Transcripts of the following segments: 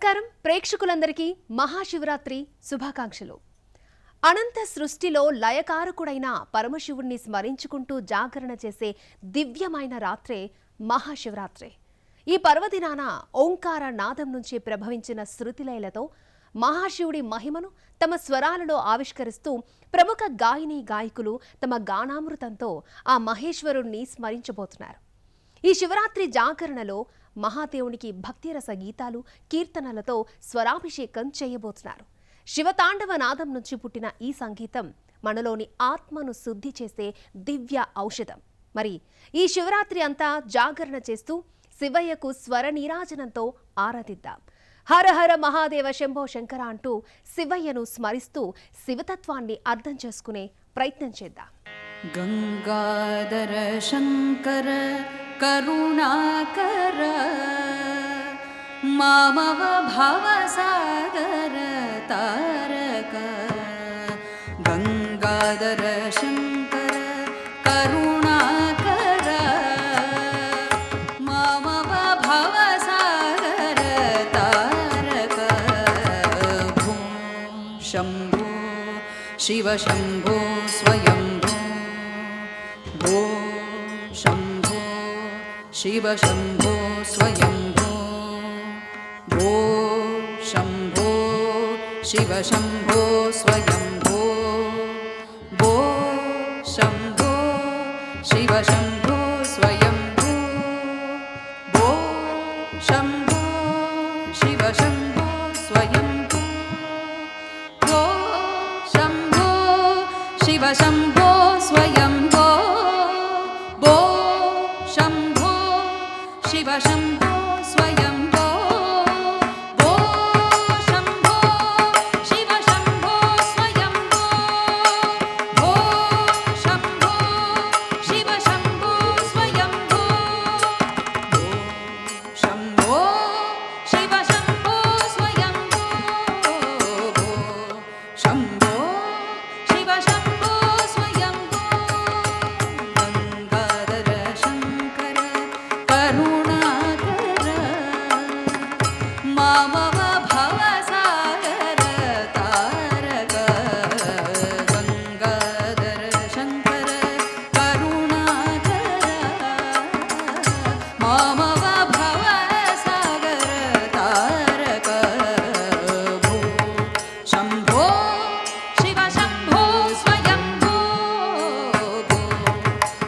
నమస్కారం ప్రేక్షకులందరికీ మహాశివరాత్రి శుభాకాంక్షలు. అనంత సృష్టిలో లయకారకుడైన పరమశివుణ్ణి స్మరించుకుంటూ జాగరణ చేసే దివ్యమైన రాత్రే మహాశివరాత్రి. ఈ పర్వదినాన ఓంకార నాదం నుంచి ప్రభవించిన శృతిలయలతో మహాశివుడి మహిమను తమ స్వరాలలో ఆవిష్కరిస్తూ ప్రముఖ గాయని గాయకులు తమ గానామృతంతో ఆ మహేశ్వరుణ్ణి స్మరించబోతున్నారు. ఈ శివరాత్రి జాగరణలో మహాదేవునికి భక్తిరస గీతాలు కీర్తనలతో స్వరాభిషేకం చేయబోతున్నారు. శివతాండవ నాదం నుంచి పుట్టిన ఈ సంగీతం మనలోని ఆత్మను శుద్ధి చేసే దివ్య ఔషధం. మరి ఈ శివరాత్రి అంతా జాగరణ చేస్తూ శివయ్యకు స్వర నీరాజనంతో ఆరాధిద్దాం. హర హర మహాదేవ శంభో శంకర అంటూ శివయ్యను స్మరిస్తూ శివతత్వాన్ని అర్థం చేసుకునే ప్రయత్నం చేద్దాం. గంగాధర శంకర కరుణాకర మామవ భవసాగర తారక. గంగాధర శంకర కరుణాకర మామవ భవసాగర తారక. భూ శంభో శివ శంభో స్వయంభో. భో శంభో శివ శంభో స్వయంభో. భో శంభో శివ శంభో స్వయంభో. భో శంభో శివ శంభో స్వయంభో. భో శంభో శివ శంభో స్వయంభో. భో శంభో శివ శంభో స్వయంభో. భో శంభో శివ శంభో స్వయంభో. భో శంభో శివ శంభో స్వయంభో. భో శంభో శివ శంభో స్వయంభో. భో శంభో శివ శంభో స్వయంభో. భో శంభో శివ శంభో స్వయంభో. గంగాధర శంకర కరుణాకర మామవ భవసాగర తారక. గంగాధర శంకర కరుణాకర మామవ భవసాగర తారక. భూ శంభో శివ శంభో స్వయంభో. భూ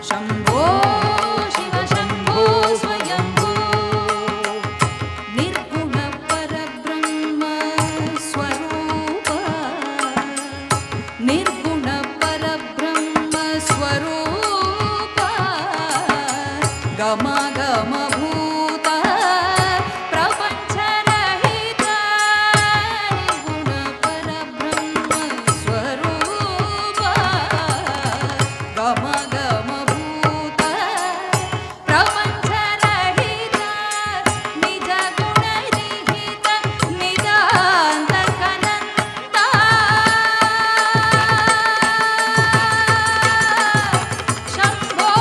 శంభో శివ శంభో స్వయంభో. నిర్గుణ పరబ్రహ్మ స్వరూప. నిర్గుణ పరబ్రహ్మ స్వరూప. గమ గమ భూత ప్రపంచరహిత. నిర్గుణ పరబ్రహ్మ స్వరూప. గమ గమ భూత ప్రపంచరహిత. నిజ గుణ నిహిత నిదాంతకనంత. శంభో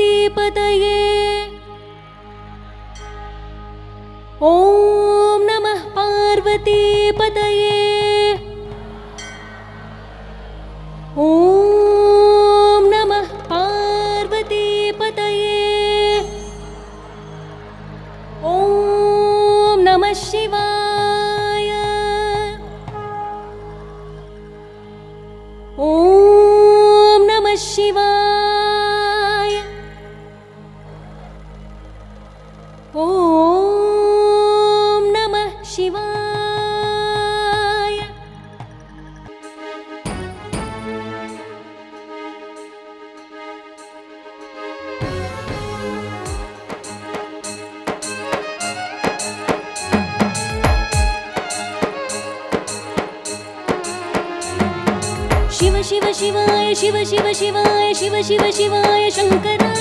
पार्वतीपतये ॐ नमः पार्वतीपतये ॐ नमः पार्वतीपतये ॐ नमः शिवाय ॐ नमः शिवाय ॐ नमः शिवाय शिव शिव शिवाय शिव शिव शिवाय शिव शिव शिवाय शंकरा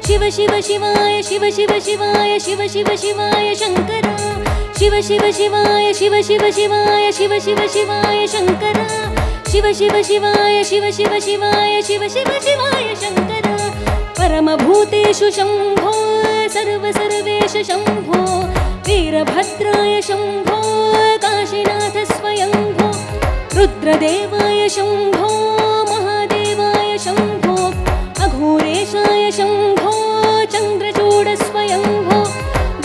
शिव शिव शिवाय शिव शिव शिवाय शिव शिव शिवाय शंकरा शिव शिव शिवाय शिव शिव शिवाय शिव शिव शिवाय शंकरा शिव शिव शिवाय शिव शिव शिवाय शिव शिव शिवाय शंकरा परमभूतेषु शंभो सर्व सर्वेश शंभो वीरभद्राय शंभो काशीनाथ स्वयंभो रुद्रदेवाय शंभो महादेवाय शंभो अघोरेशाय शंभो चंद्रचूड स्वयंभो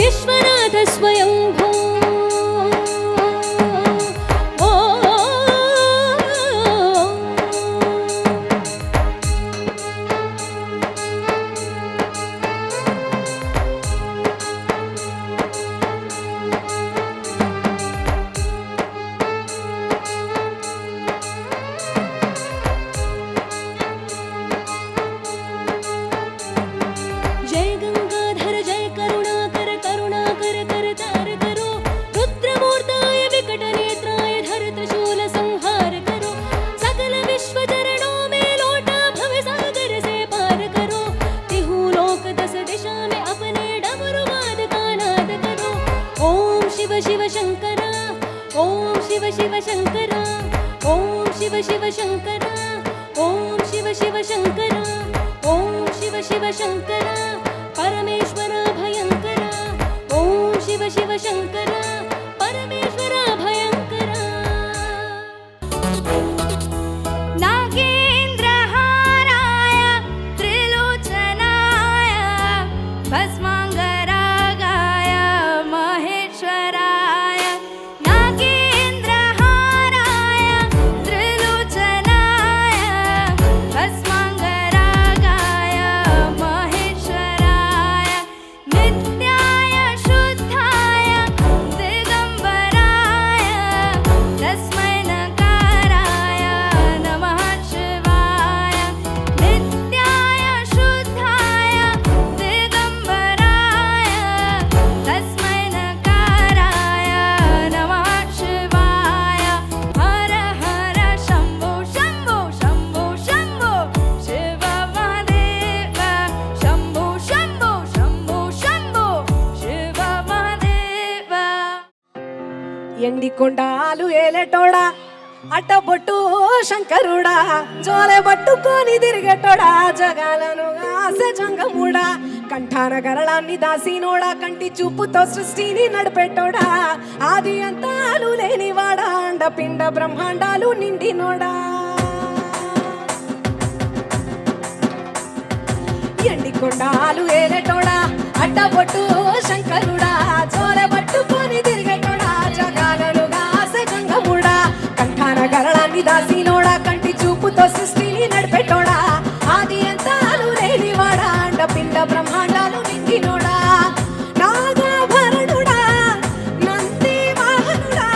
विश्वनाथ स्वयंभो ओ जय गंगाधर जय करुणाकर करुणाकर कर तार करो रुद्रमूर्ताय विकटनेत्राय धर त्रिशूल संहार करो सकल विश्व चरणों में लौटा भव सागर से पार करो तिहु लोक दस दिशा में अपने डमरू वाद का नाद करो ओम शिव शिव शंकरा ओम शिव शिव शंकरा ओम शिव शिव शंकरा ओम शिव शिव शंकरा ओम शिव शिव शंकरा परमेश्वरा भयंकरा ओम शिव शिव शंकरा परमेश्वरा भयंकरा नागेन्द्रहाराय त्रिलोचनाय भस्मांगरागाय महेश्वराय नागेन्द्रहाराय त्रिलोचनाय भस्मांगरागाय महेश्वराय नित्याय शुद्धाय दिगंबराय तस्मै नकाराय नमः शिवाय नित्याय शुद्धाय दिगंबराय तस्मै नकाराय नमः शिवाय हर हर शंभो शंभो शंभो शंभो शिव महादेव शंभो शंभो शंभो शंभो शिव महादेव ఎండికొండాలు ఏలేటోడా అట్టబొట్టు శంకరుడా జోలె పట్టుకొని తిరిగేటోడా జగాలను ఆసె జంగముడా కంఠాన గరళాన్ని దాసినోడా కంటి చూపుతో సృష్టిని నడిపెట్టోడా ఆది అంతాలు లేనివాడా అండపిండ బ్రహ్మాండాలు నిండినోడా ఎండికొండాలు ఏలేటోడా అట్టబొట్టు శంకరుడా జోలె పట్టుకొని తిరిగేటోడా జగాలను ఆసె జంగముడా కంఠాన గరళాన్ని దాసినోడా కంటి చూపుతో సృష్టిని నడిపెట్టోడా ఆది అంతాలు లేనివాడా అండపిండ బ్రహ్మాండాలు నిండినోడా నాగాభరణుడా నంది వాహనుడా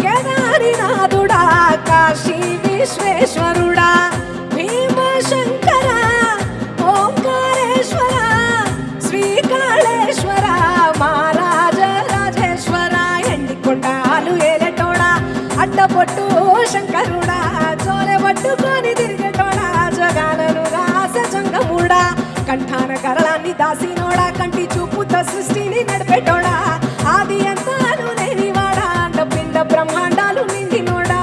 కేదారినాథుడా కాశీ విశ్వేశ్వరుడా భీమశంకర ఓంకారేశ్వర శ్రీకాళేశ్వర మహారాజ రాజేశ్వర ఎండికొండాలు ఏలేటోడా అట్టబొట్టు శంకరుడా జోలె పట్టుకొని తిరిగేటోడా జగాలను రాస జంగముడా కంఠాన గరళాన్ని దాసినోడా కంటి చూపుతో సృష్టిని నడిపెట్టోడా ఆది అంతాలు లేనివాడా అండపిండ బ్రహ్మాండాలు నిండినోడా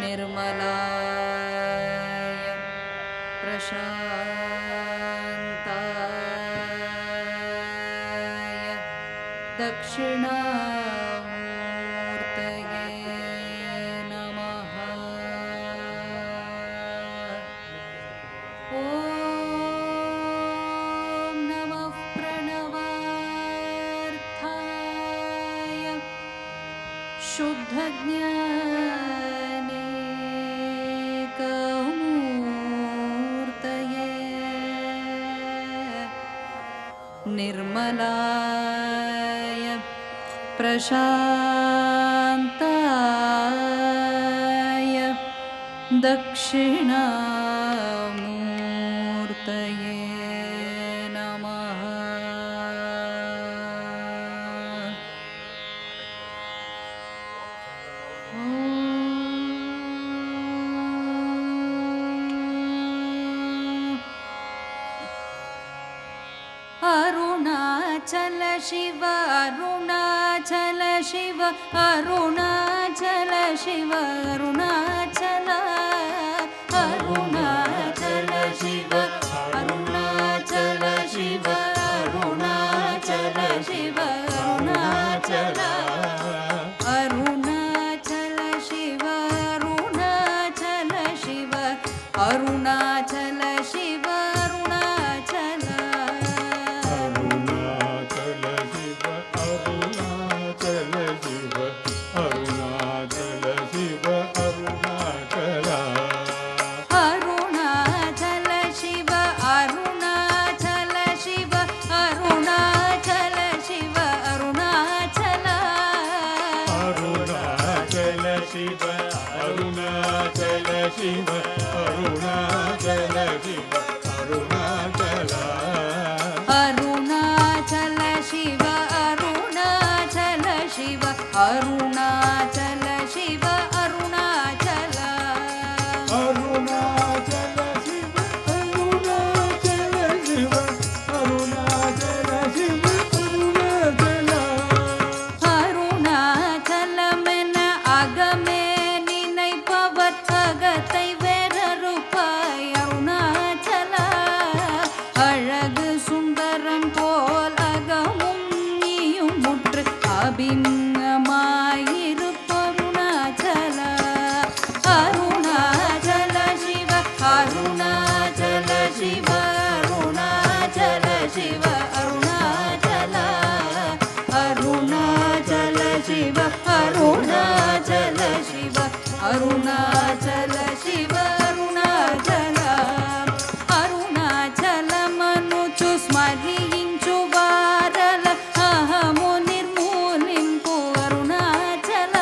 निर्मलाय प्रशान्ताय दक्षिणामूर्तये नमः। ॐ नमः प्रणवार्थाय शुद्धज्ञानेकमूर्तये निर्मलाय प्रशान्ताय दक्षिणामूर्तये नमः। अरुणाचल शिव अरुणाचल शिव अरुणाचल शिव अरुणाचल अरुणाचल शिव अरुणाचल शिव अरुणाचल शिव अरुणाचल अरुणाचल शिव अरुणाचल शिव अरुणाचल शिव अरुणाचल शिव अरुणाचल शिव अरुणाचल अरुणाचल शिव अरुणाचल शिव अरुणाचल शिव अरुणाचल अरुणाचल शिव अरुणाचल शिव अरुणाचल शिव अरुणाचल अरुणाचल मेन अगमे அகத்தை வேறறுப்பாய் அருணாச்சல அழகு சுந்தரம் போல் அகமும் நீயும் முற்று அபிநமாயிருப்பருணாச்சல அருணாச்சல சிவ அருணாச்சல சிவ அருணாச்சல சிவ அருணாச்சல அருணாச்சல சிவ அருணாச்சல சிவ अरुणाचल शिव अरुणाचल अरुणाचल मनुचु स्मरिंचु वारल अहमु निर्मूलिंपु अरुणाचल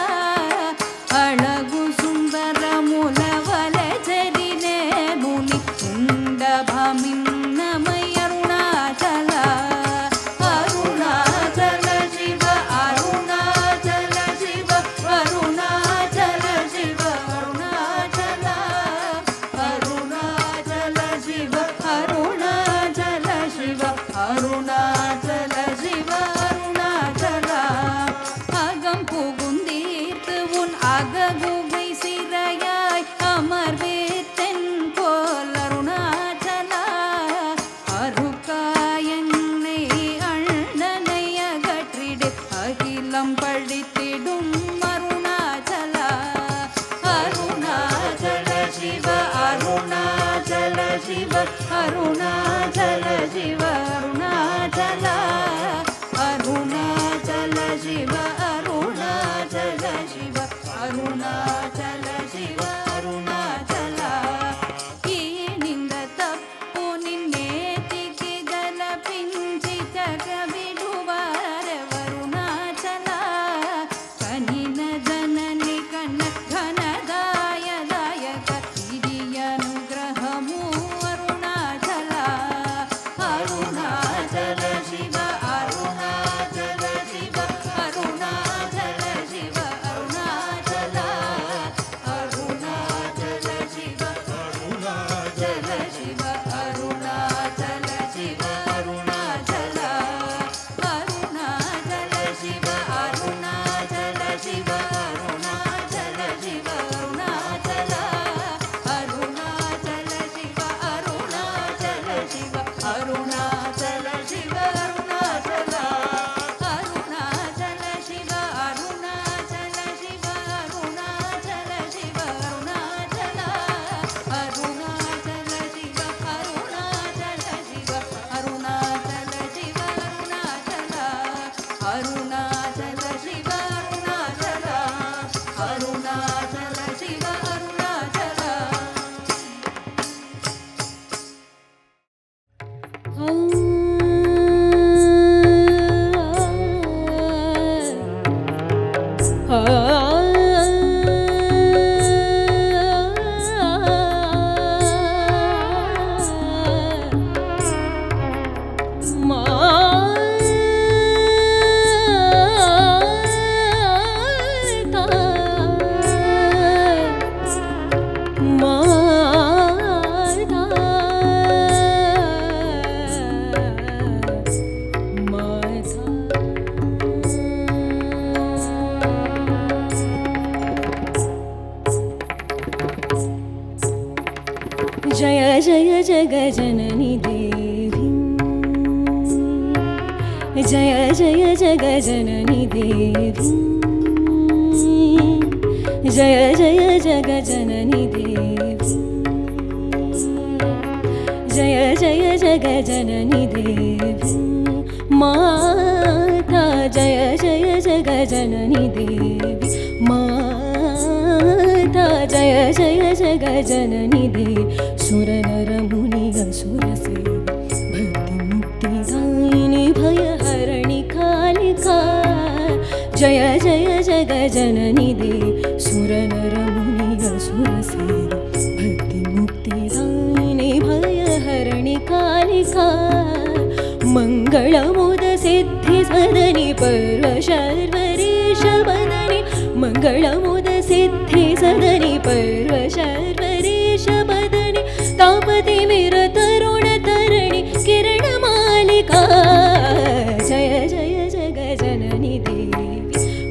अळगु सुंदरमुलवल जरिने मुनि उंडभमिन्नमय अरुणाचल अरुणाचल शिव अरुणाचल शिव अरुणाचल शिव अरुणाचल जय जय जगजननि देवी जय जय जगजननि देवी जय जय जगजननि देवी जय जय जगजननि देवी माता जय जय जगजननि देवी माता जय जय जगजननि देवी सुरनरमुनिगसुरसेवा भक्तिमुक्तिदायिनि भयहरणि कालिका जय जय जगजननि देवी सुरनरमुनिगसुरसेवा भक्तिमुक्तिदायिनि भयहरणि कालिका मङ्गलमुदसिद्धिसदनि पर्वशर्वरीशवदनि मङ्गलमुदसिद्धिसदनि पर्वशर्वरीशवदनि तापतिमिरतरुणतरणि किरणमालिका जय जय जगजननि देवी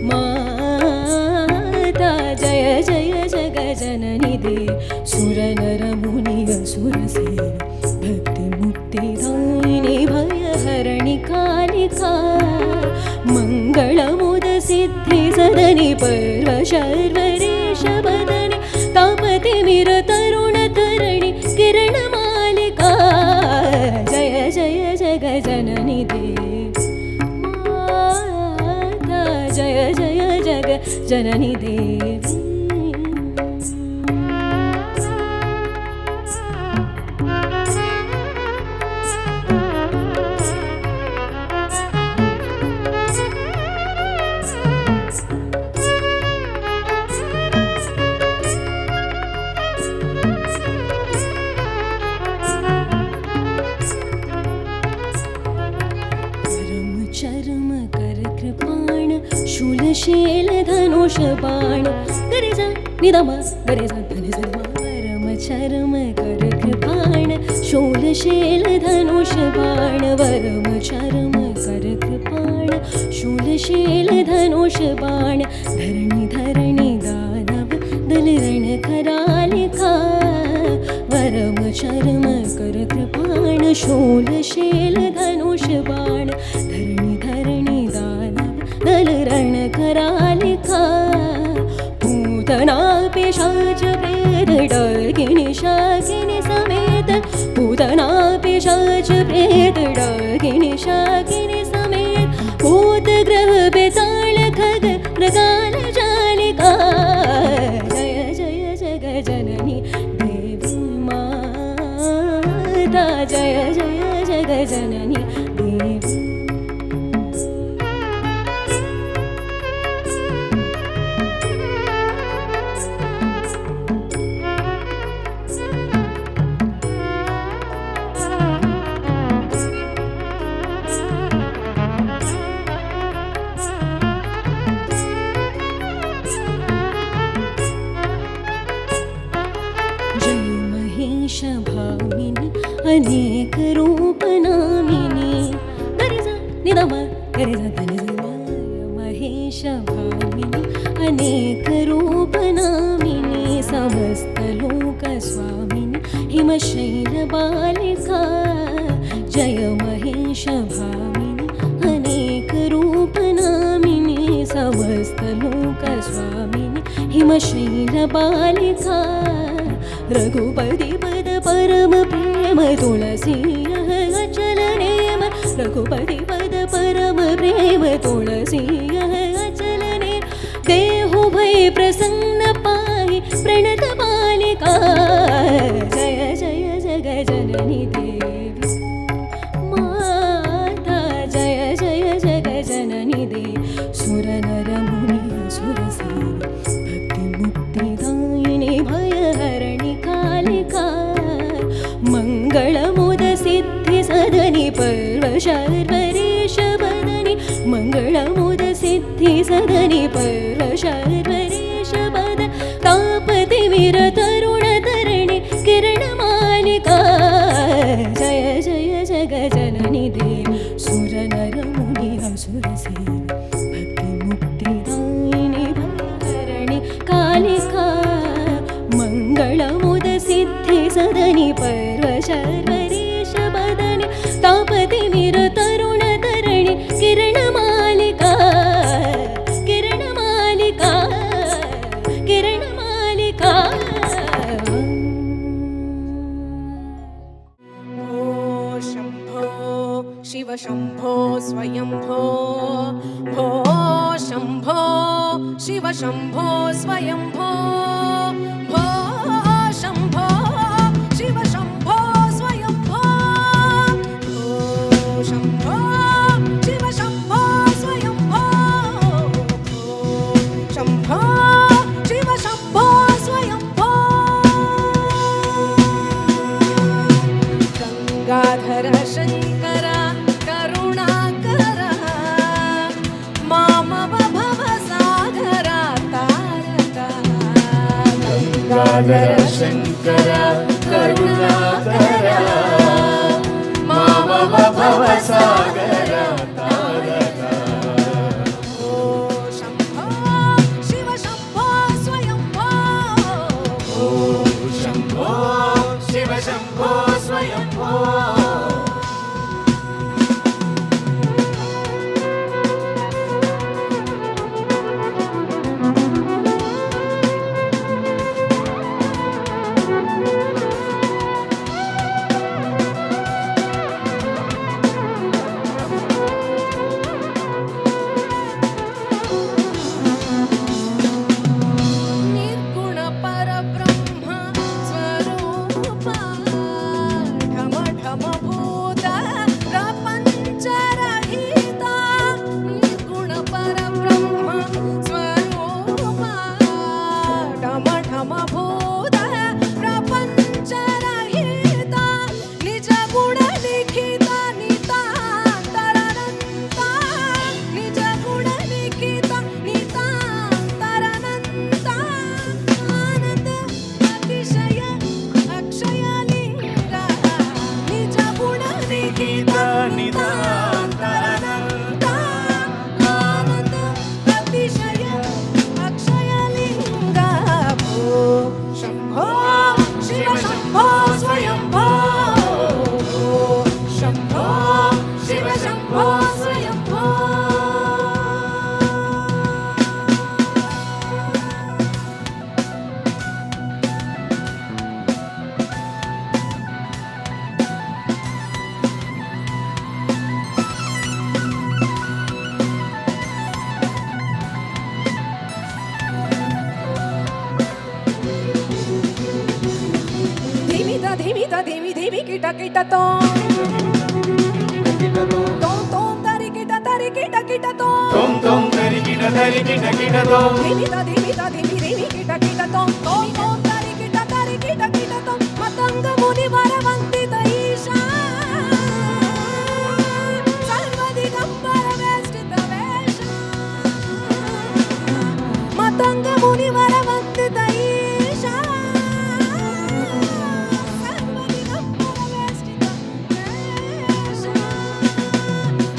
माता जय जय जगजननि देवी सुरनरमुनिगसुरसेवा भक्तिमुक्तिदायिनि भयहरणि कालिका मङ्गलमुदसिद्धिसदनि पर्वशर्वरीशवदनि तापतिमिरतरुणतरणि किरणमालिका जय जय जगजननि देवी माता जय जय जगजननि देवी चरम कर कृपाण शूलशैल धनुष बाण गरे निदम गरे धनि परम चरम कर कृपाण शूलशैल धनुष बाण वरम चरम कर कृपाण शूलशैल धनुष बाण धरणि धरणि दानव दलरण करालिका वरम चरम कर कृपाण शूलशैल धनुष बाण धरणि धरणि दानव दलरण करालिका पूतना पिशाच प्रेत डाकिनी शाकिनी समेत पूतना पिशाच प्रेत डाकिनी शाकिनी समेत भूतग्रह बेताल खग मृगाल जालिका जय जय जगजननि देवी माता जय जय जगजननि देवी भामिनी अनेक रूप नामिनी निदम महेश भामिनी अनेक रूप नामिनी समस्त लोक स्वामिनी हिमशैल बालिका जय महेश भामिनी अनेक रूप नामिनी समस्त लोक स्वामिनी हिमशैल बालिका रघुपति पद परम प्रेम तुलसी अचल नेम रघुपति पद परम प्रेम तुलसी अचल नेम देहु भय प्रसन्न पाहि प्रणत बालिका जय जय जगजननि देवी माता जय जय जगजननि देवी सुरनरमुनिगसुरसेवा भक्तिमुक्तिदायिनि भयहरणि कालिका मङ्गलमुदसिद्धिसदनि पर्वशर्वरीशवदनि मङ्गलमुदसिद्धिसदनि पर्वशर्वरीशवद तापतिमिरतरुणतरणि किरणमालिका जय जय जगजननि देवी सुरनरमुनिगसुरसेवा भक्तिमुक्तिदायिनि भयहरणि कालिका मङ्गलमुदसिद्धिसदनि सदनि पर्वशर्वरेश बदनि तापति निरतरुण तरणि किरणमालिका किरणमालिका किरणमालिका शम्भो शिव शम्भो स्वयंभो भो शम्भो शिव शम्भो स्वयंभो भो शम्भो शिव शम्भो स्वयंभो भो शम्भो शिव शम्भो स्वयंभो भो शम्भो शिव शम्भो स्वयंभो गंगाधर शंकर करुणाकर मामव भवसागर तारका गंगाधर शंकर करुणाकर मामव भवसागर तारका ओ शम्भो शिव शम्भो स्वयंभो ओ शम्भो शिव शम्भो स्वयंभो निर्गुण परब्रह्म स्वरूप ढम ढम भूत प्रपंच रहित निर्गुण परब्रह्म स्वरूप ढम ढम भूत प्रपंच रहित निज गुण लिखित नितांतरनंता निज गुण लिखित नितांतरनंता आनंद अतिशय अक्षय लिंगा निज गुण लिखित नितांतरनंता आनंद अतिशय अक्षय लिंगा भो शंभो शिव शंभो स्वयंभो भो शंभो शिव शंभो स्वयंभो धीमी धीमी किट किट तो तोम तरी किट तो तुम तरी किट तो धीमी धीमी धीमी किट तो तोम तरी किट तो मतंग मुनि वरवंदित ईशा सर्वदिगंबर वेष्टित वेश मतंग मुनि वरवंदित ईशा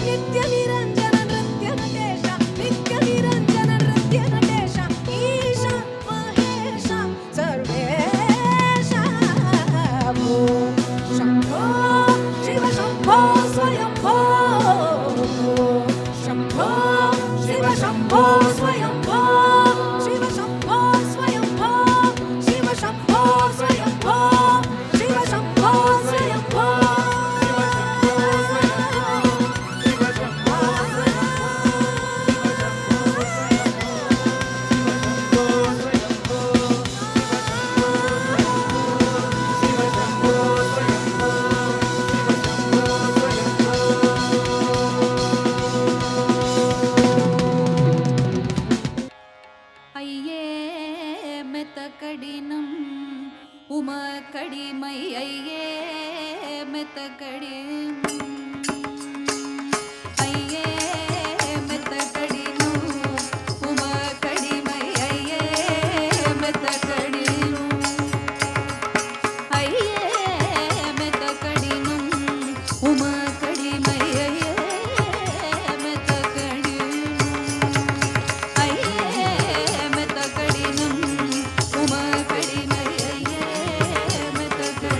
नित्य निरंजन नृत्य नटेश नित्य निरंजन नृत्य नटेश ईशा महेश सर्वेश भो शंभो शिव शंभो स्वयंभो शंभो शिव शंभो स्वयंभो शिव शंभो स्वयंभो शिव शंभो स्वयंभो शिव शंभो स्वयंभो అయ్యే మెతకడినం ఉమ కడిమై అయ్యే మెతకడి అయ్యే మెతకడినం ఉమ కడిమై అయ్యే మెతకడినం అయ్యే మెతకడినం ఉమ కడిమై అయ్యే మెతకడినం అయ్యే మెతకడినం ఉమ కడిమై అయ్యే మెతకడినం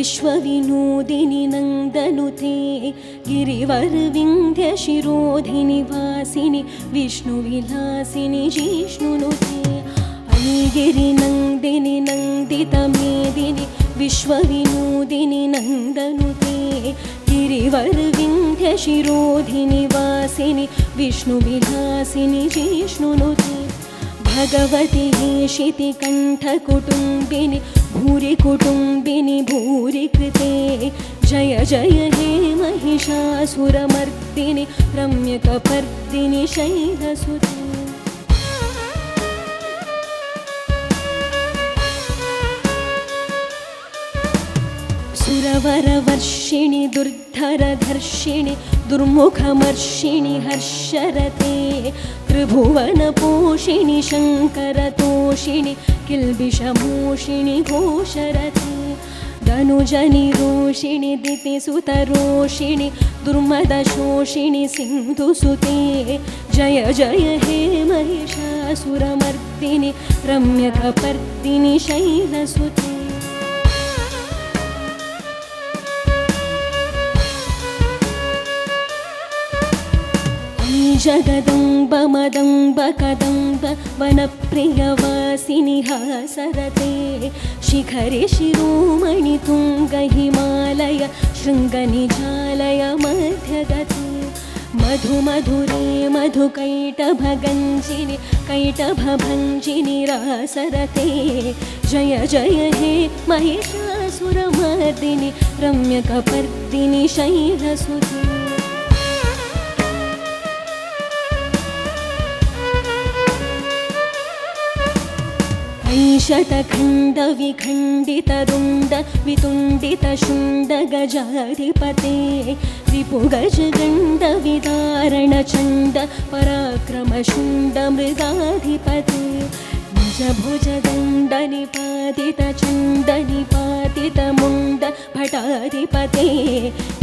विश्वविनोदिनि नन्दनुते गिरिवरविन्ध्यशिरोधिनि वासिनि विष्णुविलासिनि जिष्णुनुते गिरिनन्दिनि नन्दितमेदिनि विश्वविनोदिनि नन्दनुते गिरिवरविन्ध्यशिरोधिनि वासिनि विष्णुविलासिनि जिष्णुनुते भगवति हेशितिकण्ठकुटुम्बिनि भूरि कुटुम्बिनि भूरि कृते जय जय हे महिषासुरमर्दिनि रम्यकपर्दिनि शैलसुते सुरवरवर्षिणि दुर्धरधर्षिणि दुर्मुखमर्षिणि हर्षरते त्रिभुवनपोषिणि शङ्करतोषिणि किल्बिषमोषिणि घोषरते धनुजनिरोषिणि दितिसुतरोषिणि दुर्मदशोषिणि सिन्धुसुते जय जय हे महिषासुरमर्दिनि रम्यकपर्दिनि शैलसुते जगदम्ब मदम्ब कदम्ब वनप्रियवासिनि हासरते शिखरे शिरोमणि तुङ्ग हिमालय शृङ्गनिजालय मध्यगते मधुमधुरे मधुकैटभगञ्जिनि कैटभभञ्जिनि रासरते जय जय हे महिषासुरमर्दिनि रम्यकपर्दिनि शैलसुते शतखण्डविखण्डितरुण्ड वितुण्डितशुण्ड गजाधिपते रिपुगजगण्डविदारणचण्ड पराक्रमशुण्ड मृगाधिपते निजभुजदण्डनिपातितचण्ड निपातितमुण्ड भटाधिपते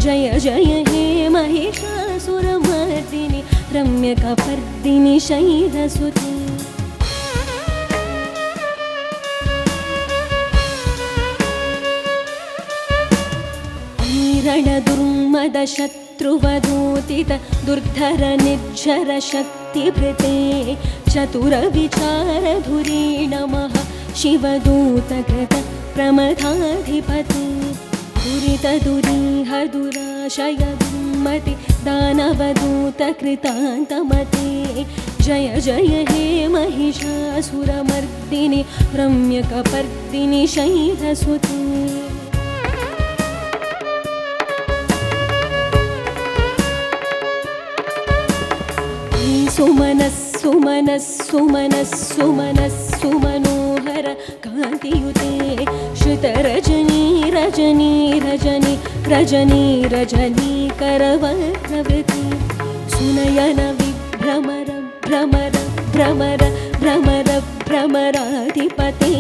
जय जय हे महिषासुरमर्दिनि रम्यकपर्दिनि शैलसुते रणदुर्मदशत्रुवदूतित दुर्धर निर्झर शक्तिभृते चतुरविचारधुरी नमः शिवदूतकृत प्रमथाधिपते दुरितदुरीह दुराशय दुर्मति दानवदूतकृतान्तमते जय जय हे महिषासुरमर्दिनि रम्यकपर्दिनि शैलसुते सुमनस्सुमनस्सुमनस्सुमनोहर कान्तियुते श्रुतरजनी रजनी रजनी रजनी रजनी करवलवृते सुनयन विभ्रमर भ्रमर भ्रमर भ्रमर भ्रमराधिपते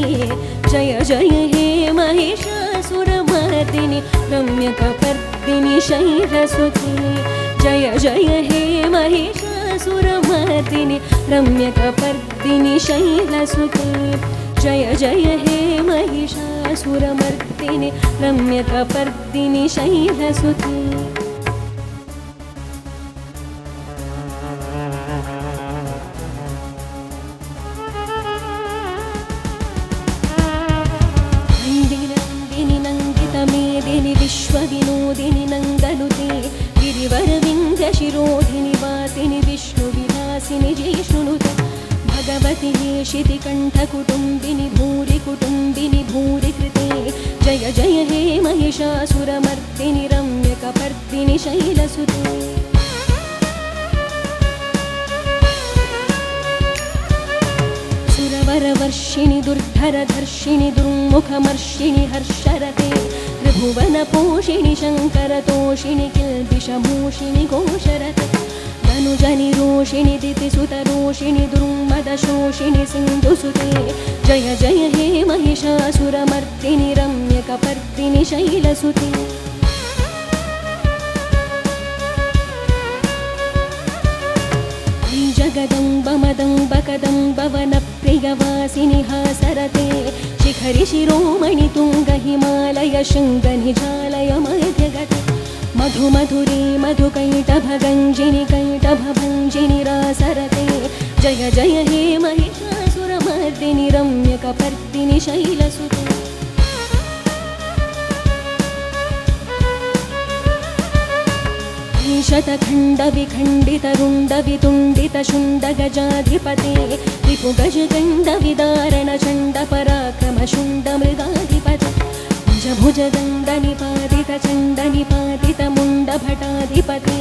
जय जय हे महिषासुरमर्दिनि रम्यकपर्दिनि शैलसुते जय जय हे महिषासुरमर्दिनि रम्यकपर्दिनि शैलसुते जय जय हे महिषासुरमर्दिनि रम्यकपर्दिनि शैलसुते नन्दितमेदिनि विश्वविनोदिनि नन्दनुते गिरिवरविन्ध्यशिरोधिनि वासिनि विष्णुविलासिनि जिष्णुनुते भगवति हेशितिकण्ठकुटुम्बिनि भूरि कुटुम्बिनि भूरि कृते जय जय हे महिषासुरमर्दिनि रम्यकपर्दिनि शैलसुते सुरवरवर्षिणि दुर्धरधर्षिणि दुर्मुखमर्षिणि हर्षरते त्रिभुवनपोषिणि शङ्करतोषिणि किल्बिषमोषिणि घोषरते धनुजनिरोषिणि दितिसुतरोषिणि दुर्मदशोषिणि सिन्धुसुते जय जय हे महिषासुरमर्दिनि रम्यकपर्दिनि शैलसुते जगदम्बमदम्बकदम्बवनप्रियवासिनि हासरते शिखरि शिरोमणि तुङ्ग हिमालय शृङ्गनिजालय मध्यगते मधुमधुरे मधुकैटभगञ्जिनि कैटभभञ्जिनि रासरते जय जय हे महिषासुरमर्दिनि रम्यकपर्दिनि शैलसुते शतखण्डविखण्डितरुण्डवितुण्डितशुण्डगजाधिपते रिपुगजगण्डविदारणचण्डपराक्रमशुण्डमृगाधिपते भुजभुजगण्डनिपातितचण्डनिपातितमुण्डभटाधिपते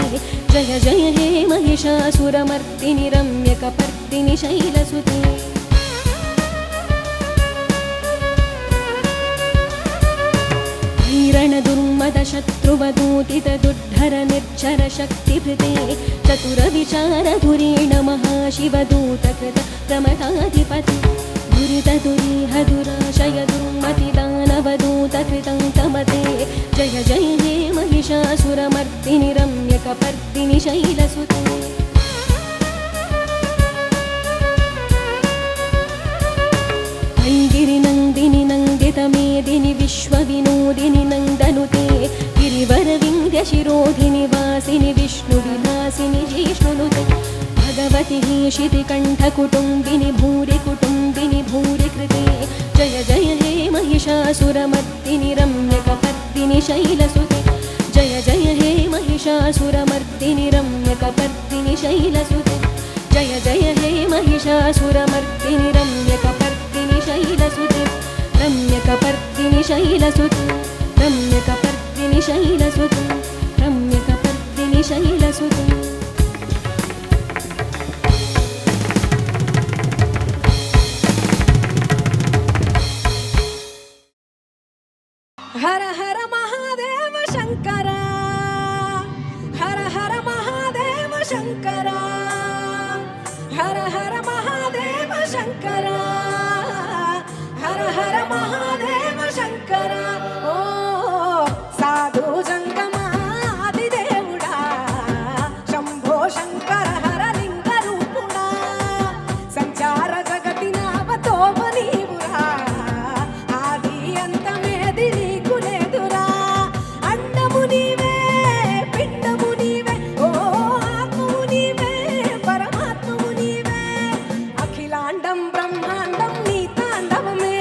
जय जय हे महिषासुरमर्दिनि रम्यकपर्दिनि शैलसुते रणदुर्मदशत्रुवदूतितदुर्धर निर्झर शक्तिभृते चतुरविचारधुरेण महाशिवदूतकृत प्रमथाधिपति दुरितदुरीह दुराशय दुर्मतिदानवदूतकृतं तमते जय जय हे महिषासुरमर्दिनि रम्यकपर्दिनि शैलसुते गिरिनन्दिनि नन्दितमेदिनि विश्वविनोदिनि नन्दनुते गिरिवरविन्द्यशिरोधिनि वासिनि विष्णुविलासिनि जिष्णुनुते भगवति शितिकण्ठकुटुम्बिनि भूरि कुटुम्बिनि भूरि कृते जय जय हे महिषासुरमर्दिनि रम्यकपर्दिनि शैलसुते जय जय हे महिषासुरमर्दिनि रम्यकपर्दिनि शैलसुते जय जय हे महिषासुरमर्दिनि रम्यकपर्दिनि शैलसुते रम्यकपर्दिनि शैलसुते रम्यकपर्दिनि शैलसुते रम्यकपर्दिनि शैलसुते हर हर महादेव शंकर हर हर महादेव शंकर हर हर महादेव शंकर हर हर महादेव शंकर ओ साधु जंगमादिदेवुडा शंभो शंकर हरलिंग रूपुडा संचार जगतिनावतो बनीवुरा आदि अंतमेदि नीकु लेदुरा अंडमु नीवे पिंडमु नीवे ओ आत्ममु नीवे परमात्ममु नीवे अखिलांडं ब्रह्मांडं नी तांडवमे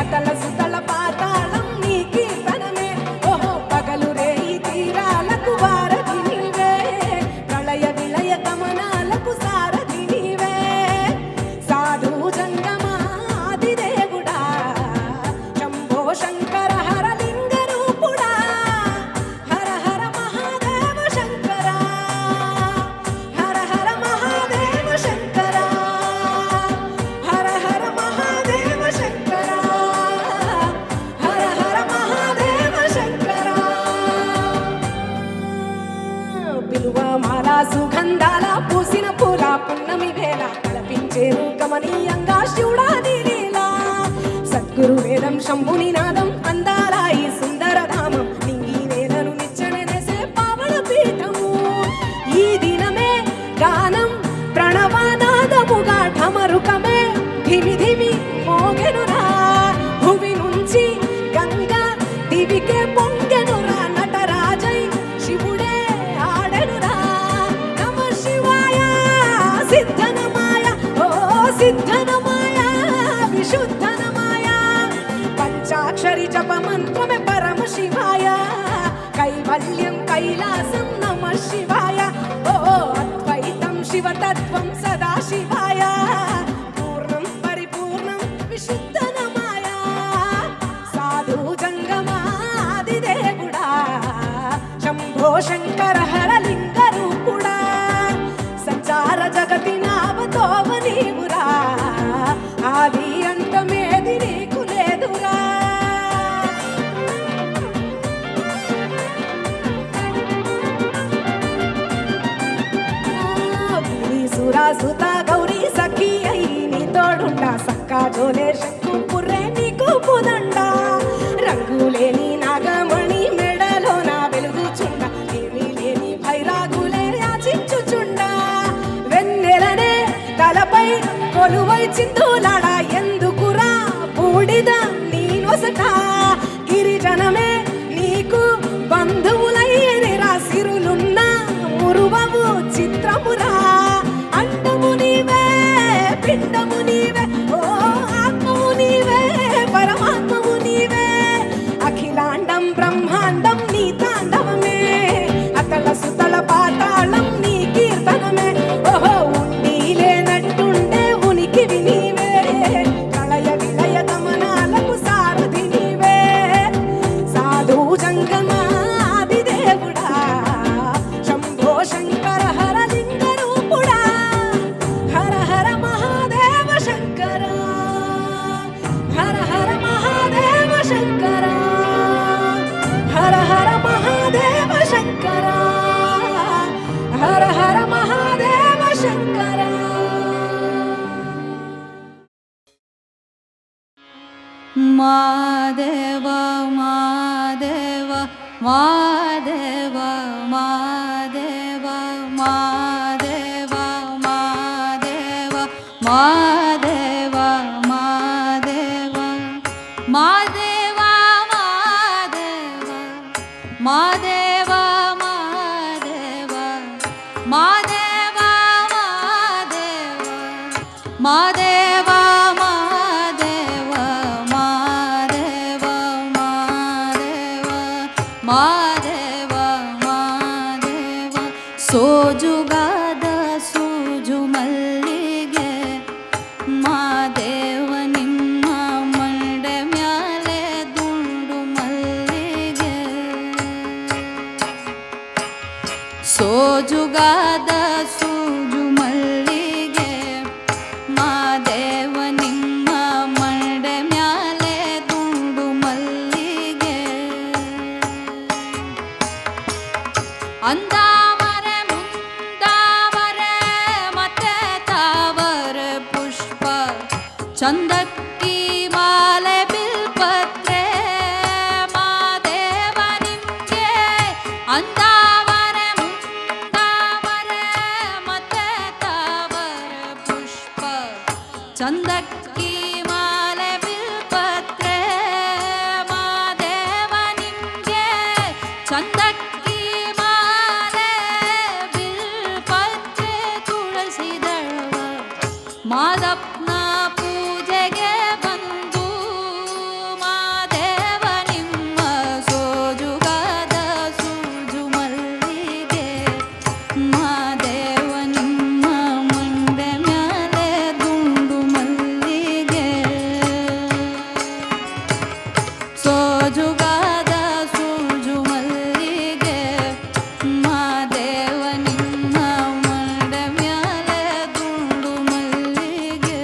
अतल सुतल पाताళం నీ కీర్తనమే ఓహో పగలు రేయి తీరాలకు వారధి నీవే ప్రళయ విలయ గమనాలకు సారథి నీవే సాధు జంగమాదిదేవుడా శంభో శంకర హరలింగ రూపుడా హర హర మహాదేవ శంకర హర హర మహాదేవ శంకర హర హర మహాదేవ శంకర హర హర మహాదేవ శంకర పిలువమాల సుగంధాల పూసిన పూల పున్నమి వేళ కలపించేను గమనీయంగా శివుడాది లీలా సద్గురు వేదం శంభుని నాదం అందాల ఈ సుందర ధామం నింగి నేలను నిచ్చెననేసే పావన పీఠము ఈ దినమే గానం ప్రణవనాదముగా ఢమరుకమే ధిమి ధిమి మోగెనురా భువి నుంచి గంగా దివికే పొంగెనురా నటరాజై శివుడే ఆడెనురా నమ శివాయ సిద్ధనమాయ ఓ సిద్ధనమాయ విశుద్ధనమాయ పంచాక్షరి జప మంత్రమే పరమ శివాయ కైవల్యం కైలాసం నమ శివాయ ఓ అద్వైతం శివతత్వం సదా శివాయ పూర్ణం పరిపూర్ణం విశుద్ధనమాయ సాధు జంగమాదిదేవుడా శంభో శంకర హరలింగ రూపుడా సంచార జగతి నావతోవ నీవురా ఆది అంతమేది నీకు లేదురా సురాసుత గౌరీ సఖి అయి నీ తోడుండా సక్కా జోలే శంకు పుర్రే నీకు పుదండా రంగులేని నాగమణి మెడలో నా వెలుగుచుండ ఏమీ లేని భైరాగులే యాచించుచుండా వెన్నెలనే కొలువై చిందులాడ ఎందుకురా బూడిద నీనొసట గిరిజనమే నీకు బంధువులయ్యనిరా సిరులున్న మురువము చిత్రమురా అండము నీవే పిండము నీవే ఓ ఆత్మము నీవే పరమాత్మము నీవే అఖిలాండం బ్రహ్మాండం నీ తాండవమే అతల సుతల పాతాళం నీ కీర్తనమే ఓహో ఉండి లేనట్టుండే ఉనికివి నీవే ప్రళయ విలయ గమనాలకు సారథి నీవే సాధు జంగమాది దేవుడా శంభో శంకర హర లింగ రూపుడా హర హర మహాదేవ శంకర హర హర మహాదేవ శంకర హర హర మహాదేవ శంకర హర హర మహాదేవ శంకర మాదేవ మాదేవ మాదేవ మాదేవ మాదేవ మాదేవ మాదేవ మాదేవ మాదేవ మాదేవ మాదేవ మాదేవ మాదేవ మాదేవ మాదేవ ಮಾದೇವ ಮಾದೇವ ಮಾದೇವ ಸೋಜುಗಾದ ಸೂಜು ಮಲ್ಲಿಗೆ ಮಾದೇವ ನಿಮ್ಮ ಮಂಡೆ ಮ್ಯಾಲೆ ದುಂಡು ಮಲ್ಲಿಗೆ ಸೋಜುಗಾದ ಸೂಜು ಮಲ್ಲಿಗೆ ಮಾದೇವ ನಿಮ್ಮ ಮಂಡೆ ಮ್ಯಾಲೆ ದುಂಡು ಮಲ್ಲಿಗೆ ಅಂದಾವರೆ ಮುಂದಾವರೆ ಮತ್ತೆ ತಾವರೆ ಪುಷ್ಪ ಚಂದಕ್ಕಿ ಮಾಲೆ ಬಿಲ್ಪತ್ರೆ ಮಾದೇವ ನಿಮ್ಗೆ ಅಂದಾವರೆ ಮುಂದಾವರೆ ಮತ್ತೆ ತಾವರೆ ಪುಷ್ಪ ಚಂದಕ್ಕಿ ಮಾಲೆ ಬಿಲ್ಪತ್ರೆ ಮಾದೇವ ನಿಮ್ಗೆ ಚಂದಕ್ಕಿ ಮಾಲೆ ಬಿಲ್ಪತ್ರೆ ತುಳಸಿ ದಳವ ಮಾದಪ್ಪನ ಪೂಜೆಗೆ ಬಂದು ಮಾದೇವ ನಿಮ್ಮ ಸೋಜುಗಾದ ಸೂಜು ಮಲ್ಲಿಗೆ ಮಾದೇವ ನಿಮ್ಮ ಮಂಡೆ ಮ್ಯಾಲೆ ದುಂಡು ಮಲ್ಲಿಗೆ ಸೋಜುಗಾದ ಸೂಜು ಮಲ್ಲಿಗೆ ಮಾದೇವ ನಿಮ್ಮ ಮಂಡೆ ಮ್ಯಾಲೆ ದುಂಡು ಮಲ್ಲಿಗೆ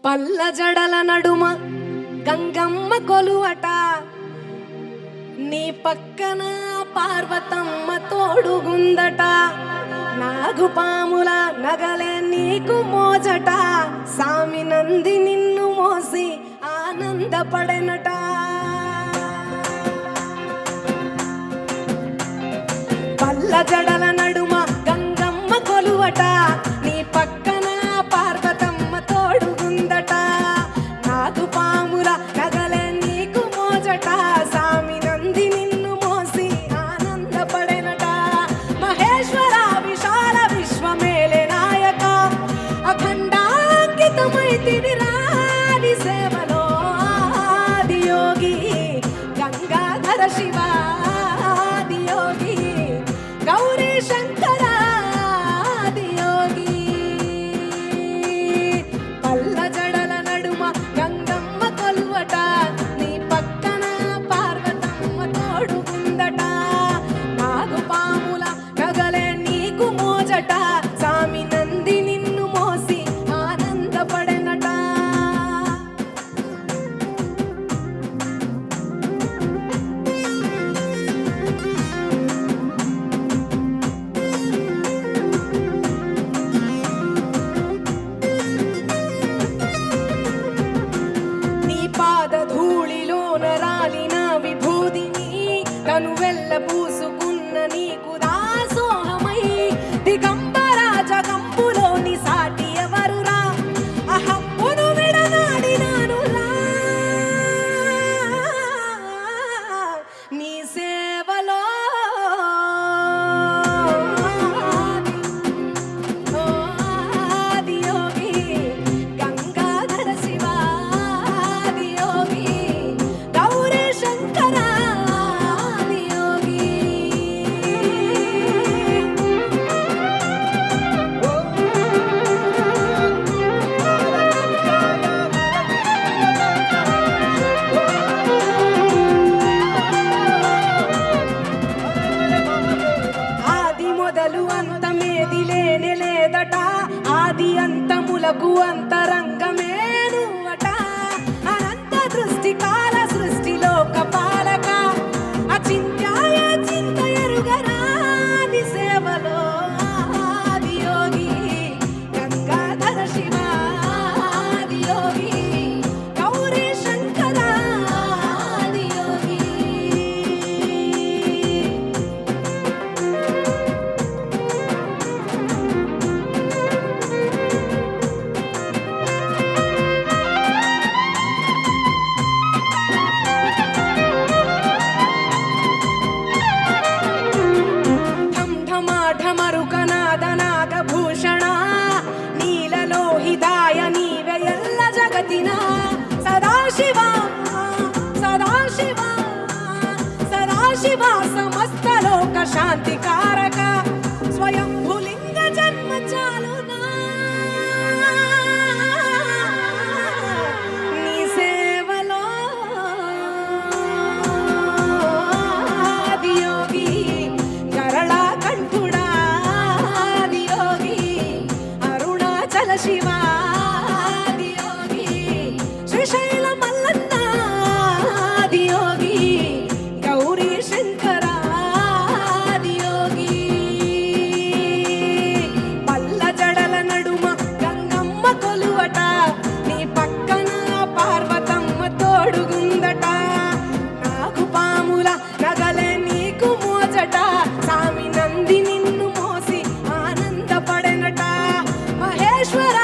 పల్ల జడల నడుమ గంగమ్మ కొలువట, నీ పక్కన పార్వతమ్మ తోడుగుందట, నాగుపాముల నగలే నీకు మోజట, సామి నంది నిన్ను మోసి ఆనందపడెనట. పల్ల జడల నడుమ గంగమ్మ కొలువట, నీ పక్కన పార్వతమ్మ తోడుగుందట, నాగుపాముల నగలే నీకు మోజట, సామి నంది నిన్ను మోసి ఆనందపడెనట. మహేశ్వర విశాల విశ్వమేలే నాయక, అఖండాంకితమైతిని రాని సేవలో ఆదియోగి, గంగాధర శివ ఆదియోగి, గౌరీ శంకర ఆదియోగి. పల్ల జడల నడుమ గంగమ్మ కొలువట, నీ పక్కన పార్వతమ్మ తోడుగుందట, నాగుపాముల నగలే నీకు మోజట, సామి నంది నిన్ను మోసి ఆనందపడెనట. నీ పాద ధూళిలోన రాలిన విభూదిని కనువెల్ల పూసుకున్న నీకు దాసోహమై, దిగంబర జగంబులోని సాటి ఎవరురా, అహంపును విడనాడినానురా, నీ సేవలో ఆదియోగి, గంగాధర శివ ఆదియోగి, గౌరీ శంకర ఆదియోగి. ఆది మొదలు అంతమేది లేనే లేదట, ఆది అంతములకు అంతరంగమే నువ్వట, అనంత దృష్టి కాల సృష్టిలోక పాలక, అచింత్యాయ చింత ఎరుగరా నీ సేవలో ఆదియోగి, గంగాధర శివ ఆదియోగి, గౌరీ శంకర ఆదియోగి. ఢమరుకనాదనాగభూషణ, నీలలోహితాయ నీవే ఎల్ల జగతిన, సదాశివ సదాశివ సదాశివ, సమస్త లోక శాంతికారక, స్వయంభులింగ జన్మ చాలునా, నీ సేవలో ఆదియోగి, గరళా కంఠుడా ఆదియోగి, అరుణాచల శివ ఆదియోగి, శ్రీశైల మల్లన్న ఆదియోగి, గౌరీ శంకర ఆదియోగి. పల్ల జడల నడుమ గంగమ్మ కొలువట, నీ పక్కన పార్వతమ్మ తోడుగుందట, నాగుపాముల నగలే నీకు మోజట, సామి నంది నిన్ను మోసి ఆనందపడెనట. మహేశ్వర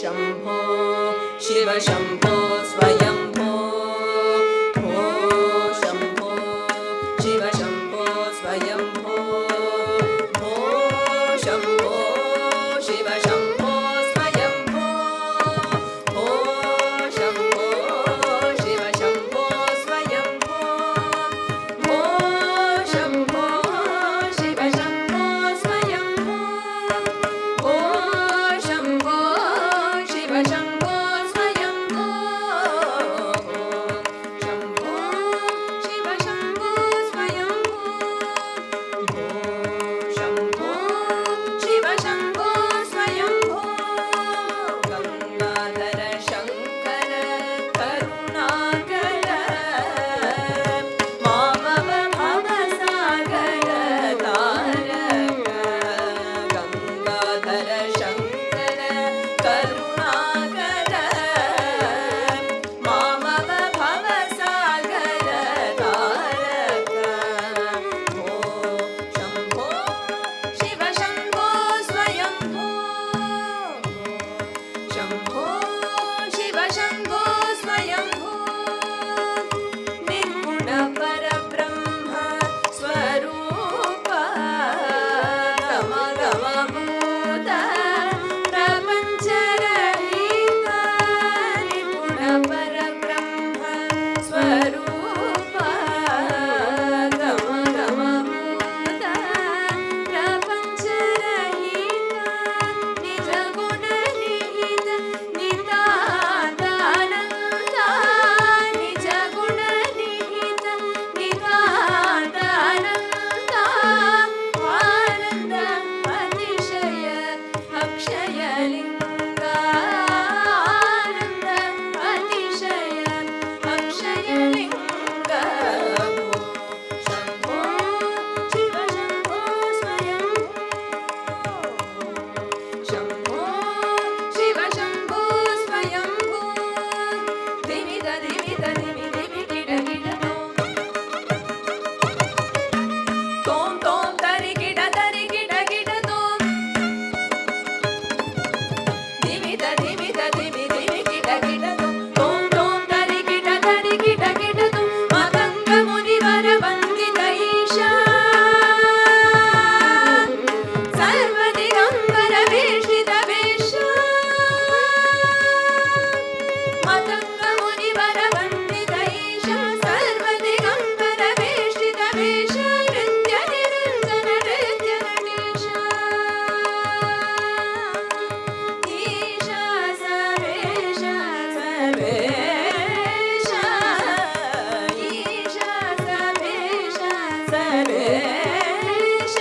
शम्भो शिव शम्भो स्वयम्भो भो शम्भो शिव शम्भो स्वयम्भो भो शम्भो शिव शम्भो स्वयम्भो भो शम्भो शिव शम्भो स्वयम्भो भो शम्भो शिव शम्भो स्वयम्भो भो शम्भो शिव शम्भो स्वयम्भो शम्भो शिव शम्भो स्वयम्भो शम्भो शिव शम्भो स्वयम्भो गङ्गाधर शङ्कर करुणाकर मामव भवसागर तारक गङ्गाधर शङ्कर करुणाकर मामव भवसागर तारक भो शम्भो शिव शम्भो स्वयम्भो शम्भो शिव शम्भो स्वयम्भो निर्गुण परब्रह्म स्वरूप गम गम भूत प्रपञ्चरहित निर्गुण परब्रह्म स्वरूप गम गम भूत प्रपञ्चरहित निज गुण निहित नितानन्द निज गुण निहित नितानन्द आनन्द अतिशय अक्षयलिङ्ग आनन्द अतिशय अक्षयलिङ्ग शम्भो शिव शम्भो स्वयम्भो शम्भो शिव शम्भो स्वयम्भो दिमिद दिमिद दिमि दिमि किड किड तोम तोम तरि किड किड तोम दिमिद दिमिद दिमि दिमि किड किड तोम तोम तरि किड किड तोम मतङ्ग मुनिवर वन्दित ईशा सर्वदिगम्बर वेशित वेशा मतङ्ग मुनिवर वन्दित ईशा सर्वदिगम्बर वेशित वेशा नृत्य निरञ्जन नृत्य नटीशा ईशा सवेश सवेश ईशा सवेश सवेश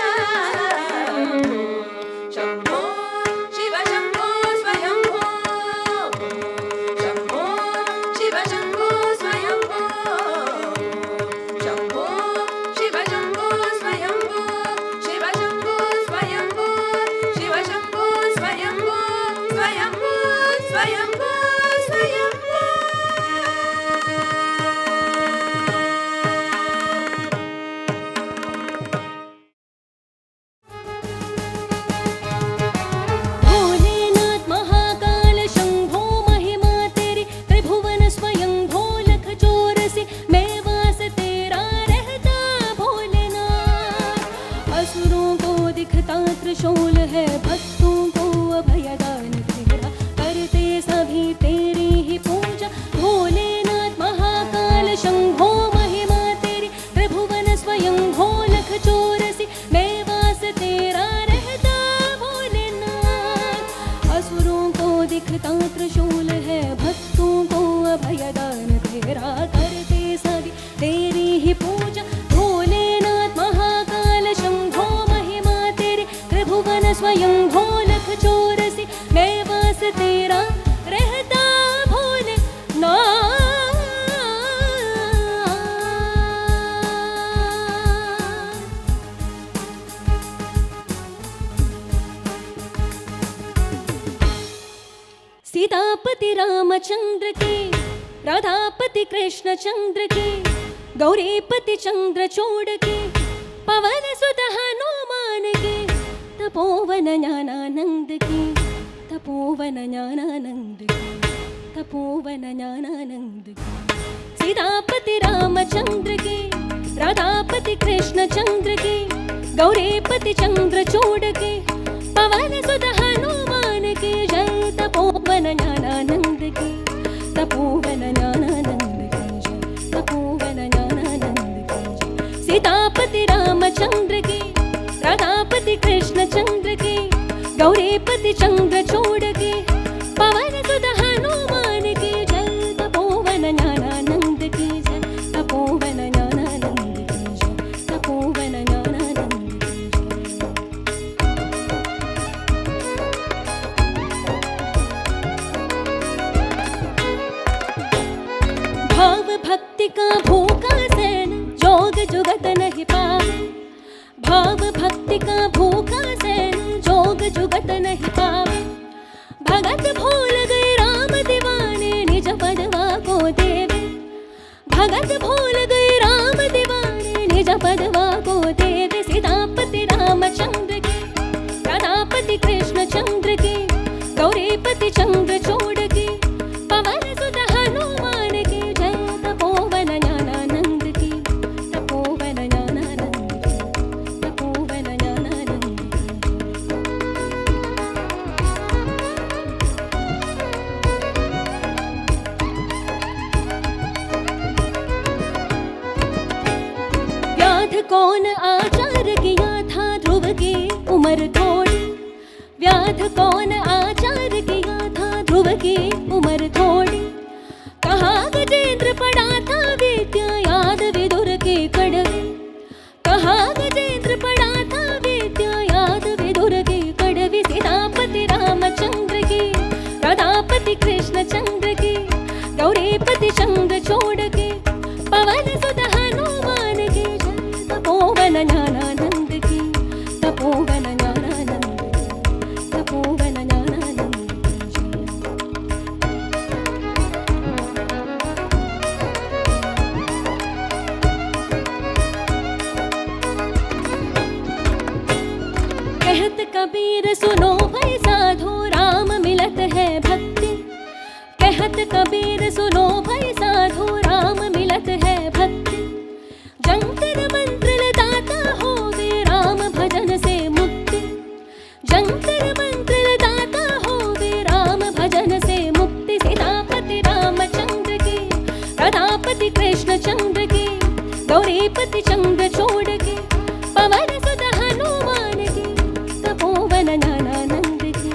शम्भो शिव शम्भो स्वयम्भो शम्भो शिव शम्भो स्वयम्भो शम्भो शिव शम्भो स्वयम्भो शिव शम्भो स्वयम्भो शिव शम्भो स्वयम्भो स्वयम्भो स्वयम्भो स्वयम्भो भोलेनाथ महाकाल शंभो महिमा तेरी त्रिभुवन स्वयंभो लख चौरसी मेवास तेरा रहता भोलेनाथ असुरों को दिखता त्रिशूल है भक्तों को अभयदान तेरा करते सभी तेरी ही पूजा भोलेनाथ महाकाल शंभो महिमा तेरी त्रिभुवन स्वयंभो लख चौरसी मेवास तेरा रहता भोलेनाथ असुरों को दिखता त्रिशूल है भक्तों को अभयदान तेरा करते सभी तेरी ही पूजा भोलेनाथ महाकाल शंभो महिमा तेरी त्रिभुवन स्वयंभो लख चौरसी मेवास तेरा रहता भोलेनाथ सीतापति रामचंद्र के राधापति कृष्णचंद्र के गौरीपति चंद्रचूड़ के पवन सुत हनुमान के तपोवन ज्ञानानंद के तपोवन ज्ञानानंद की, तपोवन ज्ञानानंद की। सीतापति रामचंद्र की, राधापति कृष्ण चंद्र की, गौरीपति चंद्र चूड़ की, पवन सुत हनुमान की जय। तपोवन ज्ञानानंद की, तपोवन ज्ञानानंद की जय, तपोवन ज्ञानानंद की जय। सीतापति रामचंद्र की, राधापति कृष्ण चंद्र की, गौरीपति चंद्र चूड़ की, पवन सुत हनुमान की जय। तपोवन ज्ञानानंद की जय, तपोवन ज्ञानानंद की जय, तपोवन ज्ञानानंद की जय। भाव भक्ति का भूखा सैन जोग जुगत नहीं पावे। भाव भक्ति का भूखा सैन जोग जुगत नहीं पावे। भगत भूल गए राम दीवाने निज पदवा को देवे। भगत भूल गए राम दीवाने निज पदवा को देवे। सीतापति रामचंद्र की, राधापति कृष्ण चंद्र की, गौरीपति चंद्र चूड़ की, पवन सुत हनुमान की जय। तपोवन ज्ञानानंद की, तपोवन ज्ञानानंद की, तपोवन ज्ञानानंद की। व्याध कौन आचार किया था ध्रुव की उम्र थोड़ी। व्याध कौन आचार किया था ध्रुव की उम्र थोड़ी। कहा गजेंद्र पढ़ा था विद्या याद विदुर के कड़वे। कहा गजेंद्र पढ़ा था विद्या याद विदुर के कड़वे। सीतापति रामचंद्र की, राधापति कृष्ण चंद्र की, गौरीपति चंद्र चूड़ की, पवन सुत हनुमान की जय। तपोवन ज्ञानानंद की, तपोवन ज्ञानानंद की, तपोवन ज्ञानानंद की जय। कहत कबीर सुनो भाई साधो राम मिलत है भक्ति। कहत कबीर सुनो भाई साधो राम मिलत है भक्ति। जंतर मंत्र दाता होवे राम भजन से मुक्ति। जंतर मंत्र दाता होवे राम भजन से मुक्ति। सीतापति रामचंद्र की, राधापति कृष्ण चंद्र की, गौरीपति चंद्र चूड़ की, पवन सुत हनुमान की। तपोवन ज्ञानानंद की,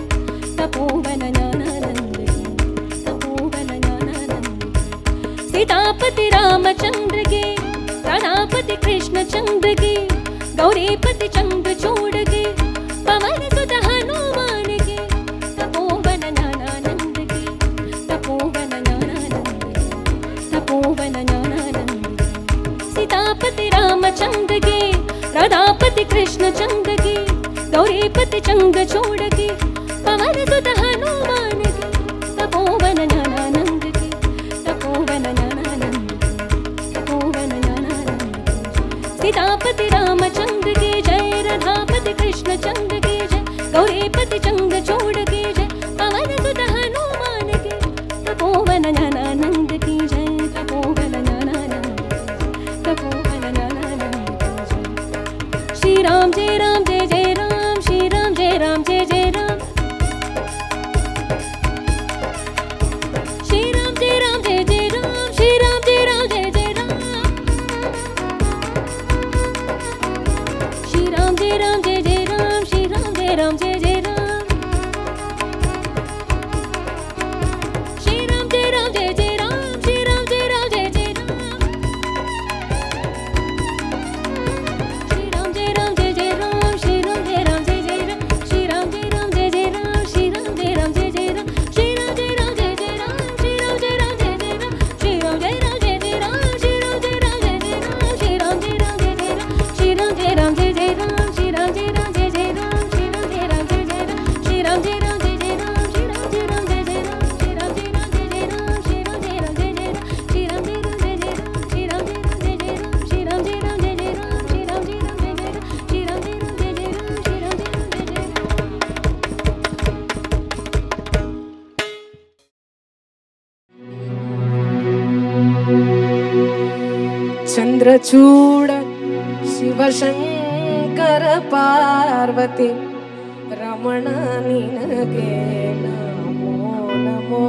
तपोवन ज्ञानानंद की, तपोवन ज्ञानानंद की। सीतापति रामचंद्र की, राधापति कृष्ण चंद्र की, गौरीपति चंद्र चूड़ की, पवन सुत हनुमान की। तपोवन ज्ञानानंद की, तपोवन ज्ञानानंद की, तपोवन ज्ञानानंद की। सीतापति रामचंद्र की, राधापति कृष्ण चंद्र की, गौरीपति चंद्र चूड़ की, पवन सुत हनुमान की। तपोवन ज्ञानानंद की, तपोवन ज्ञानानंद की, तपोवन ज्ञानानंद की। सीतापति रामचंद्र की जय, राधापति कृष्ण चंद्र की जय, गौरीपति चंद्र चूड़ की जय, पवन सुत हनुमान की। तपोवन ज्ञानानंद की जय, तपोवन ज्ञानानंद की जय, तपोवन ज्ञानानंद की जय। श्री राम जय राम जय जय राम, श्री राम जय राम जय जय राम। श्री राम जय राम जय जय राम, श्री राम जय राम जय जय राम। श्री राम जय राम जय जय राम, श्री राम जय राम जय जय राम। श्री राम जय राम जय जय राम, श्री राम जय राम जय जय राम। श्री राम जय राम जय जय राम, श्री राम जय राम जय जय राम। श्री राम जय राम जय जय राम, श्री राम जय राम जय जय राम। श्री राम जय राम जय जय राम, श्री राम जय राम जय जय राम। श्री राम जय राम जय जय राम, श्री राम जय राम जय जय राम। श्री राम जय राम जय जय राम, श्री राम जय राम जय जय राम। श्री राम जय राम जय जय राम, श्री राम जय राम जय ಚಂದ್ರಚೂಡ ಶಿವಶಂಕರ ಪಾರ್ವತಿ ರಮಣ ನಿನಗೆ ನಮೋ ನಮೋ.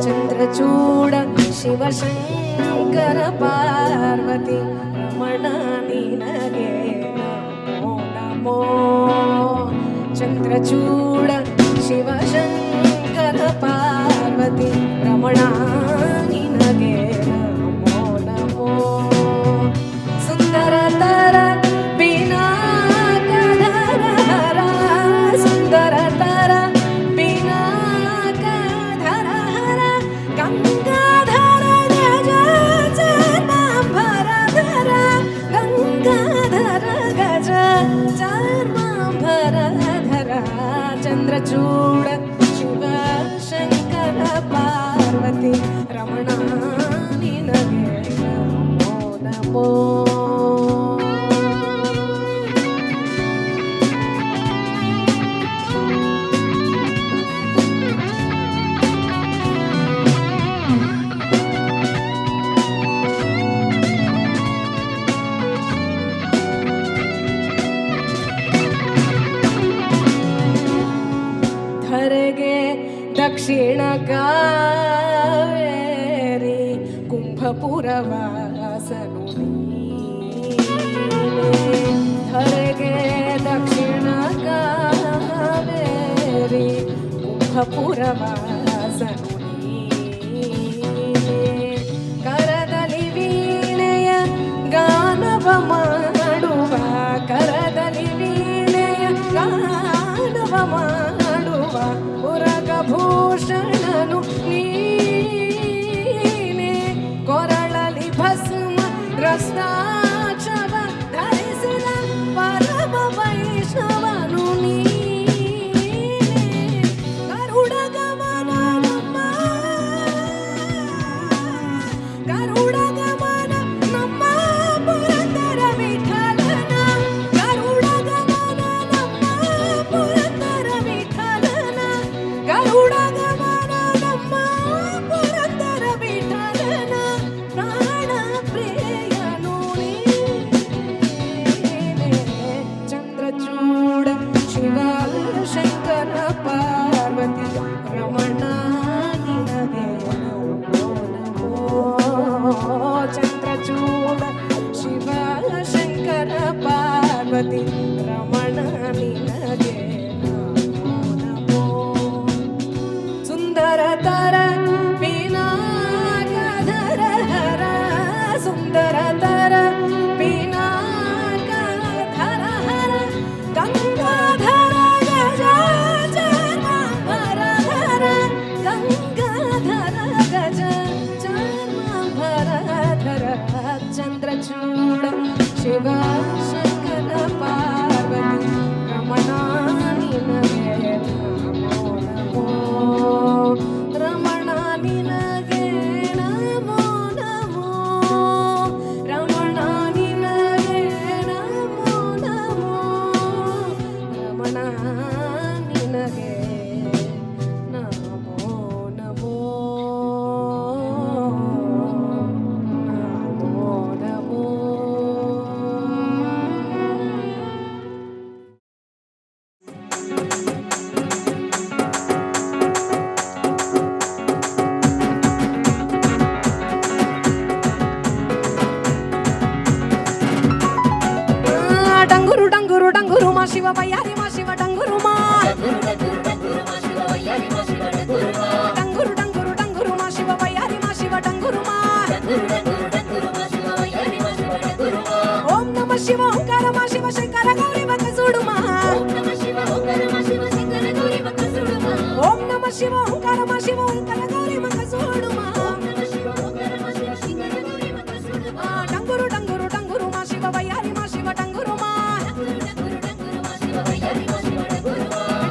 ಚಂದ್ರಚೂಡ ಶಿವಶಂಕರ ಪಾರ್ವತಿ ರಮಣ ನಿನಗೆ ನಮೋ ನಮೋ. ಚಂದ್ರಚೂಡ ಶಿವಶಂಕರ ಪಾರ್ವತಿ ರಮಣ ನಿನಗೆ ನಮೋ ನಮೋ. ಸುಂದರತರ ಪಿನಾಕಧರ ಹರ ಸುಂದರತರ ಪಿನಾಕಧರ ಹರ ಗಂಗಾಧರ ಗಜ ಚರ್ಮಾಂಬರಧರ ಗಂಗಾಧರ ಗಜ ಚರ್ಮಾಂಬರಧರ. ಚಂದ್ರಚೂಡ ಶಿವಶಂಕರ ಪಾರ್ವತಿ ರಮಣ ನಿನಗೆ ನಮೋ ನಮೋ. ಧರೆಗೆ ದಕ್ಷಿಣ ಕಾವೇರಿ ಕುಂಭಪುರವಾಸನು ನೀನೆ. ಧರೆಗೆ ದಕ್ಷಿಣ ಕಾವೇರಿ ಕುಂಭಪುರವಾಸನು ನೀನೆ. ಕರದಲ್ಲಿ ವೀಣೆಯ ಗಾನವ ಮಾಡುವ ಕರದಲ್ಲಿ ವೀಣೆಯ ಗಾನವ ಮಾಡುವ ಮುರಗಭೂಷಣನು ನೀನೆ. ಕೊರಳಲಿ ಭಸ್ಮ ರಸ್ತಾಕ್ಷವ ಧರಿಸಿದ ಪರಮ ವೈಷ್ಣವನು ನೀನೆ. ಗರುಡ ಗಮನ ನಮ್ಮ ಗರುಡ ಗಮನ ನಮ್ಮ ಪುರಂದರ ವಿಠಲನ. ಗರುಡ ಗಮನ ನಮ್ಮ ಪುರಂದರ ವಿಠಲನ. ಗರುಡ ಗಮನ ನಮ್ಮ ಪುರಂದರ ವಿಠಲನ. ಪ್ರಾಣ ಪ್ರಿಯನು ನೀನೆ. ಚಂದ್ರಚೂಡ ಶಿವಶಂಕರ ಪಾರ್ವತಿ ರಮಣ ನಿನಗೆ ನಮೋ ನಮೋ. ಚಂದ್ರಚೂಡ ಶಿವಶಂಕರ ಪಾರ್ವತಿ ರಮಣ ನಿನಗೆ ನಮೋ ನಮೋ. ಸುಂದರತರ ಪಿನಾಕಧರ ಹರ ಸುಂದರತರ ಪಿನಾಕಧರ ಹರ ಗಂಗಾಧರ ಗಜ ಚರ್ಮಾಂಬರಧರ ಗಂಗಾಧರ ಗಜ ಚರ್ಮಾಂಬರಧರ. ಚಂದ್ರಚೂಡ ಶಿವಶಂಕರ ಪಾರ್ವತಿ ರಮಣ ನಿನಗೆ ನಮೋ ನಮೋ. ರಮಣ ನಿನಗೆ ನಮೋ ನಮೋ. ರಮಣ ನಿನಗೆ ನಮೋ ನಮೋ. ರಮಣ ನಿನಗೆ ನಮೋ ನಮೋ. ನಮೋ ನಮೋ. ಡಂಗುರು ಡಂಗುರು ಡಂಗುರು ಮಾ ಶಿವ ಬಯ್ಯಾರಿ ಮಾ ಶಿವ ಡಂಗುರು ಮಾ. ಡಂಗುರು ಡಂಗುರು ಡಂಗುರು ಮಾ ಶಿವ ಬಯ್ಯಾರಿ ಮಾ ಶಿವ ಡಂಗುರು ಮಾ. ಓಂ ನಮ ಶಿವ ಓಂಕಾರ ಮಾ ಶಿವ ಶಂಕರ ಗೌರಿ ಬಕ ಸುಡು ಮಾ. ಓಂ ನಮ ಶಿವ ಓಂಕಾರ ಮಾ ಶಿವ ಶಂಕರ ಗೌರಿ ಬಕ ಸುಡು ಮಾ. ಡಂಗುರು ಡಂಗುರು ಡಂಗುರು ಮಾ ಶಿವ ಬಯ್ಯಾರಿ ಮಾ ಶಿವ ಡಂಗುರು ಮಾ.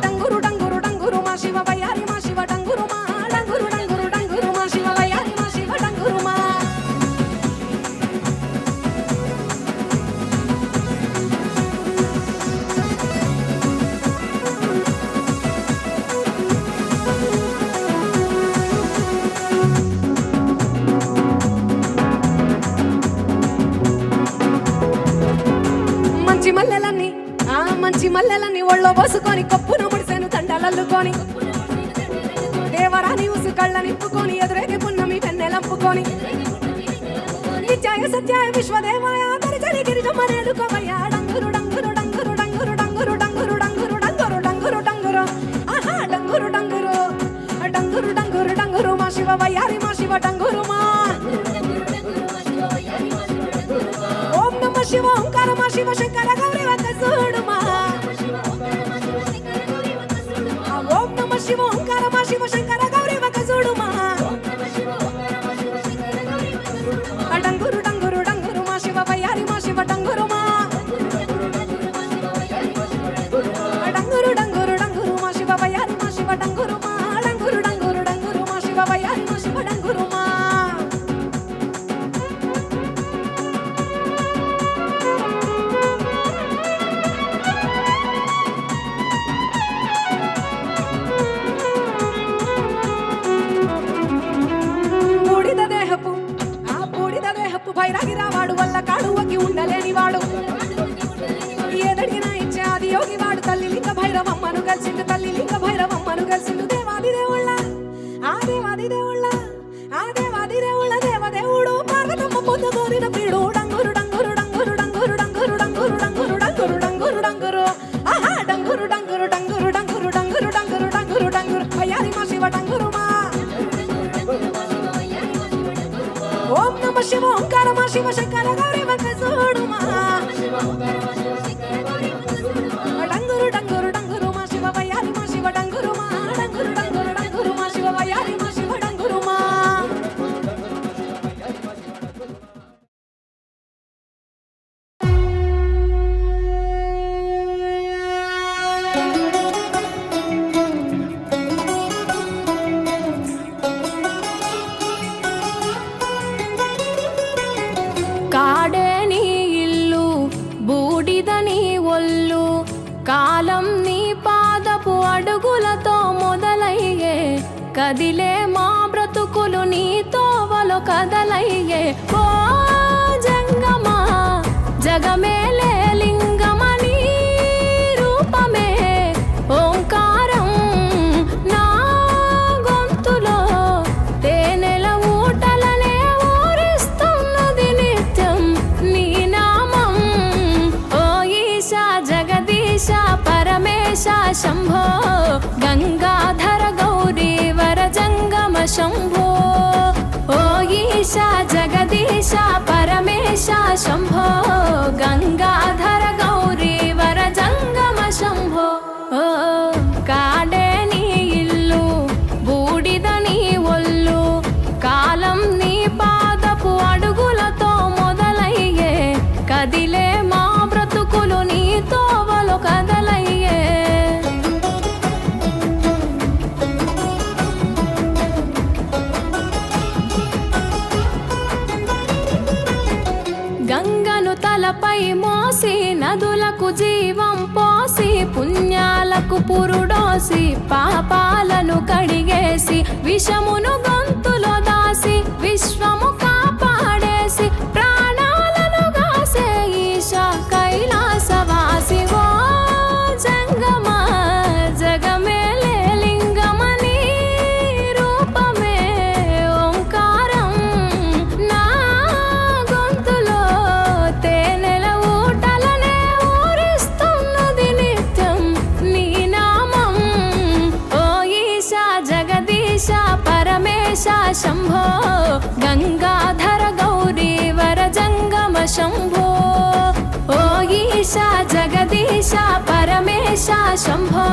ಡಂಗುರು ಡಂಗುರು ಡಂಗುರು ಮಾ ಶಿವ ಬಯ್ಯಾರಿ ಮಾ ಶಿವ ಡಂಗುರು ಮಾ. ಡಂಗುರು ಡಂಗುರು ಡಂಗುರು ಮಾ ಶಿವ ಬಯ್ಯಾರಿ ಮಾ ಶಿವ ಡಂಗುರು ಮಾ. పోసుకొని కొప్పున ముడిసెను తండలల్లుకొని దేవరాని ఉసు కళ్ళ నింపుకొని ఎదురేగి పున్నమి వెన్నెలంపుకొని నిత్యాయ సత్యాయ విశ్వదేవాయ దరిచరి గిరిజమ్మనేలుకోవయ్యా డంగురు డంగురు డంగురు డంగురు డంగురు డంగురు డంగురు డంగురు డంగురు డంగురు ఆహా డంగురు డంగురు డంగురు డంగురు డంగురు మా శివ వయ్యారి మా శివ డంగురు మా ఓం నమ శివ ఓంకార మా శివ శంకర గౌరీ వంక చూడు మా ఓం నమ శివ ఓంకార మా శివ శంకర గౌరీ వంక చూడు మా డంగురు డంగురు డంగురు మా శివ వయ్యారి మా శివ డంగురు మా డంగురు డంగురు డంగురు మా శివ వయ్యారి మా శివ డంగురు మా డంగురు డంగురు డంగురు మా శివ వయ్యారి మా శివ డంగురు మా బూడిద దేహపు భైరాగి రావాడు వల్ల కాడువకి ఉండలేనివాడు ఏదడిగినా ఇచ్చే ఆది యోగి వాడు తల్లి లింగ భైరవమ్మను కలిసిండు తల్లి లింగ భైరవమ్మను కలిసిండు దేవాది దేవుళ్ళ ఆ దేవాది దేవుళ్ళ ఆ దేవాది దేవుళ్ళ దేవదేవుడు పార్వతమ్మ పొందు కోరిన పీడు డంగురు డంగురు డంగురు డంగురు డంగురు డంగురు డంగురు డంగురు డంగురు డంగురు ఆహా డంగురు డంగురు డంగురు డంగురు డంగురు డంగురు డంగురు డంగురు అయ్యారి మా శివ డంగురు మా ఓం నమ శివ ఓంకార మా శివ శంకర గౌరీ వంక చూడు మా డంగురు డంగురు డంగురు మా శివ వయ్యారి మా శివ డంగురు మా డంగురు డంగురు డంగురు మా శివ వయ్యారి మా శివ డంగురు మా కాడే నీ ఇల్లు బూడిద నీ ఒళ్ళు కాలం నీ పాదపు అడుగులతో మొదలయ్యే కదిలే మా బ్రతుకులు నీ తోవలో కదలయ్యే ఓ జంగమా జగమేలే లింగమని రూపమే ఓంకారం నా గొంతులో తేనెల ఊటలనే ఊరిస్తున్నది నిత్యం నీ నామం ఓ ఈశా జగదీశ పరమేశ శంభో గంగాధర గౌరీ వర జంగమ శంభో ఓ ఈశా జగదీశ పరమేశ శంభో గంగాధర గౌరీ వర జంగమ శంభో ఓ కాడే నీ ఇల్లు బూడిద నీ ఒళ్ళు కాలం నీ పాదపు అడుగులతో మొదలయ్యే కదిలే మా బ్రతుకులు నీ తోవలో కదలయ్యే గంగను తలపై మోసి నదులకు జీవం పోసి పుణ్యాలకు పురుడోసి పాపాలను కడిగేసి విషమును గొంతులో దాసి విశ్వము కాపాడేసి ప్రాణాలను గాసే ఈశా కైలాసవాసి ఓ జంగమా జగమేలే లింగమని రూపమే ఓంకారం నా గొంతులో తేనెల ఊటలనే ఊరిస్తున్నది నిత్యం నీ నామం ఓ ఈశా జగదీశ పరమేశ శంభో గంగాధర గౌరీ వర జంగమ శంభో ఓ ఈశా జగదీశ పరమేశ శంభో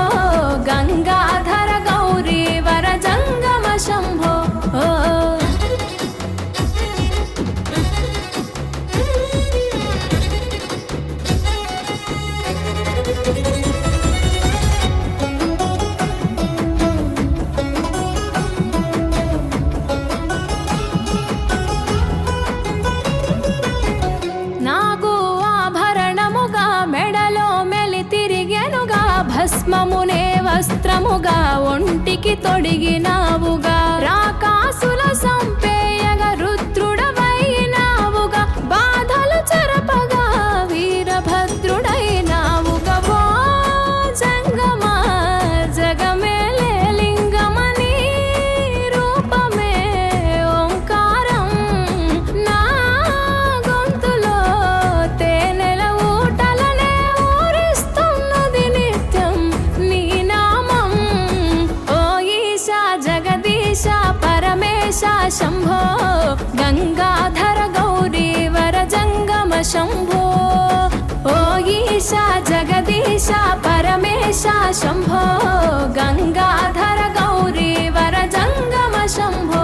గంగాధర గౌరీ వర జంగమ శంభో ఓ నాగు ఆభరణముగా మెడలో మెలి తిరిగెనుగా భస్మమునే వస్త్రముగా ఒంటికి తొడిగినావుగా రాకాసుల సంపేయగా రుద్రుడవైనావుగా బాధలు చెరపగా వీరభద్రుడైనావుగా ఓ జంగ शम्भो ओ ईशा जगदीश परमेश शम्भो गंगाधर गौरी वर जंगम शम्भो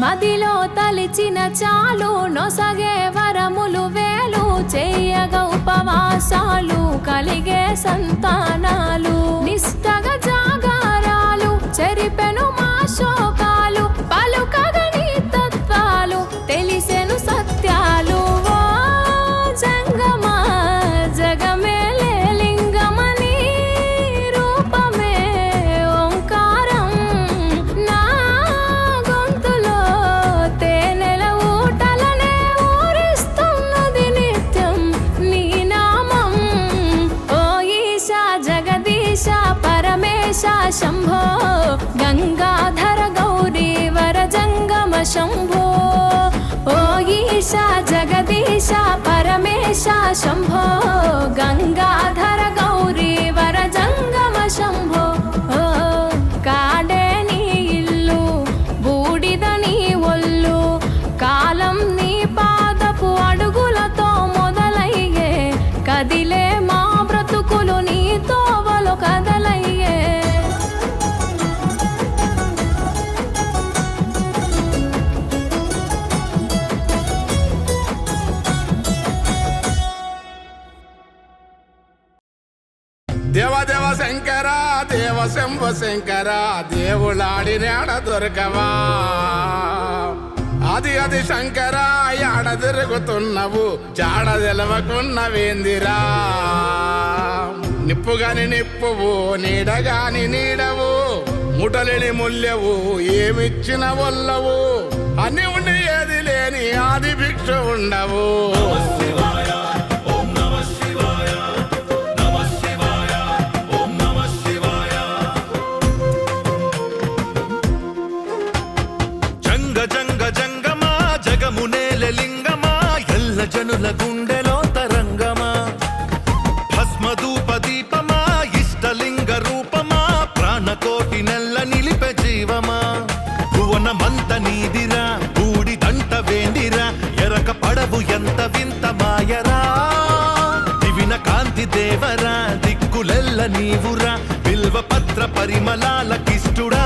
మదిలో తలిచిన చాలు నొసగే వరములు వేలు చేయగ ఉపవాసాలు కలిగే సంతానాలు నిష్టగా జాగారాలు చెరిపెను మా శోకాలు పలుకగని తత్వాలు తెలిసెను సత్యాలు ఓ జంగమా జగమేలే లింగమని రూపమే ఓంకారం నా గొంతులో తేనెల ఊటలనే ఊరిస్తున్నది నిత్యం నీ నామం ఓ ఈశా జగదీశ పరమేశ శంభో గంగాధర గౌరీ వర జంగమ శంభో ఓ ఈశా జగదీశ పరమేశ శంభో గంగాధర గౌరీ వర జంగమ శంభో కాడే నీ ఇల్లు బూడిద నీ ఒళ్ళు కాలం నీ పాదపు అడుగులతో మొదలయ్యే కదిలే మా బ్రతుకులు నీ తోవలు కదలయ్యే దేవ దేవ శంకర దేవ శంభ శంకర దేవులాడినాడ దొరకవా అది శంకర యాడ తిరుగుతున్నవు జాడ తెలవకున్నవేందిరా నిప్పుగాని నిప్పువు నీడగాని నీడవు ముటలిని ముల్లెవు ఏమిచ్చిన వల్లవు అన్ని ఉండి ఏది లేని ఆది భిక్ష ఉండవు జనుల గుండెలో తరంగమా భస్మధూప దీపమా ఇష్టలింగ రూపమా ప్రాణకోటి నెల్ల నిలిపే జీవమా భువనమంత నీదిరా బూడిదంట వేందిరా ఎరక పడవు ఎంత వింత మాయరా దివిన కాంతి దేవరా దిక్కులెల్ల నీవురా బిల్వ పత్ర పరిమళాల కిష్టుడా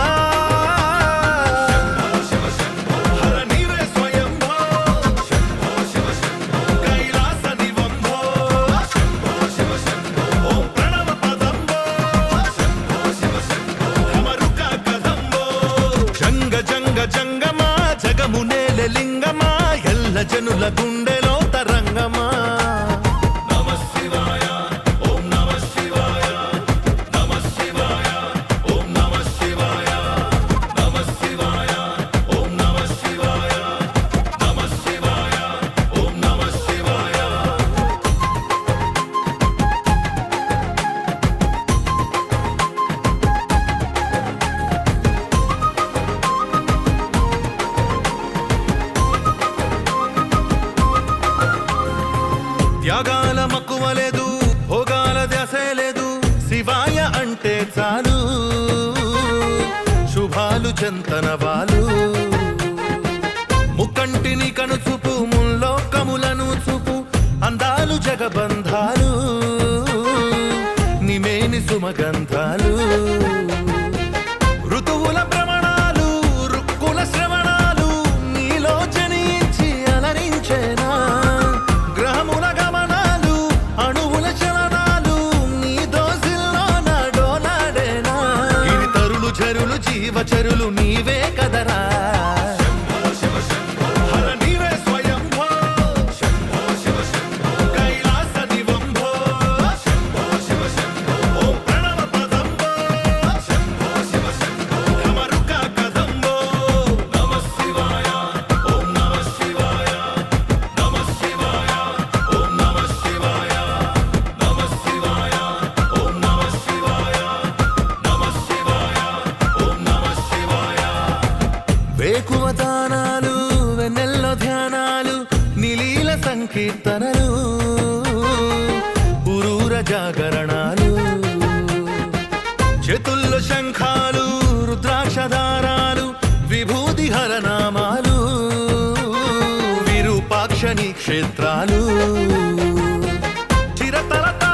లింగమా ఎల్ల జనుల గుండెలో తరంగమా నమ శివాయ ఓం నమ శివాయ నమ శివాయ ఓం నమ శివాయ నమ శివాయ ఓం నమ శివాయ నమ శివాయ ఓం నమ శివాయ త్యాగాల మక్కువ లేదు భోగాల ధ్యాసే లేదు శివాయ అంటే చాలు శుభాలు చెంతనవాలు ముక్కంటిని కనుచూపు ముల్లోకములను చూపు అందాలు జగబంధాలు నిమేని సుమగంధాలు ఋతువుల భ్రమణాలు రుక్కుల శ్రవణాలు నీలో జనించి అలరించేనా గ్రహముల గమనాలు అణువుల చలనాలు నీ దోసిల్లో నాడోనాడేనా గిరితరులు చరులు జీవచరులు నీవే కదరా వేకువతానాలు వెన్నెల్లో ధ్యానాలు నిలీల సంకీర్తనలు ఉరూర జాగరణాలు చేతుల్లో శంఖాలు రుద్రాక్షదారాలు విభూతి హరనామాలు విరూపాక్షని క్షేత్రాలు చిరతరత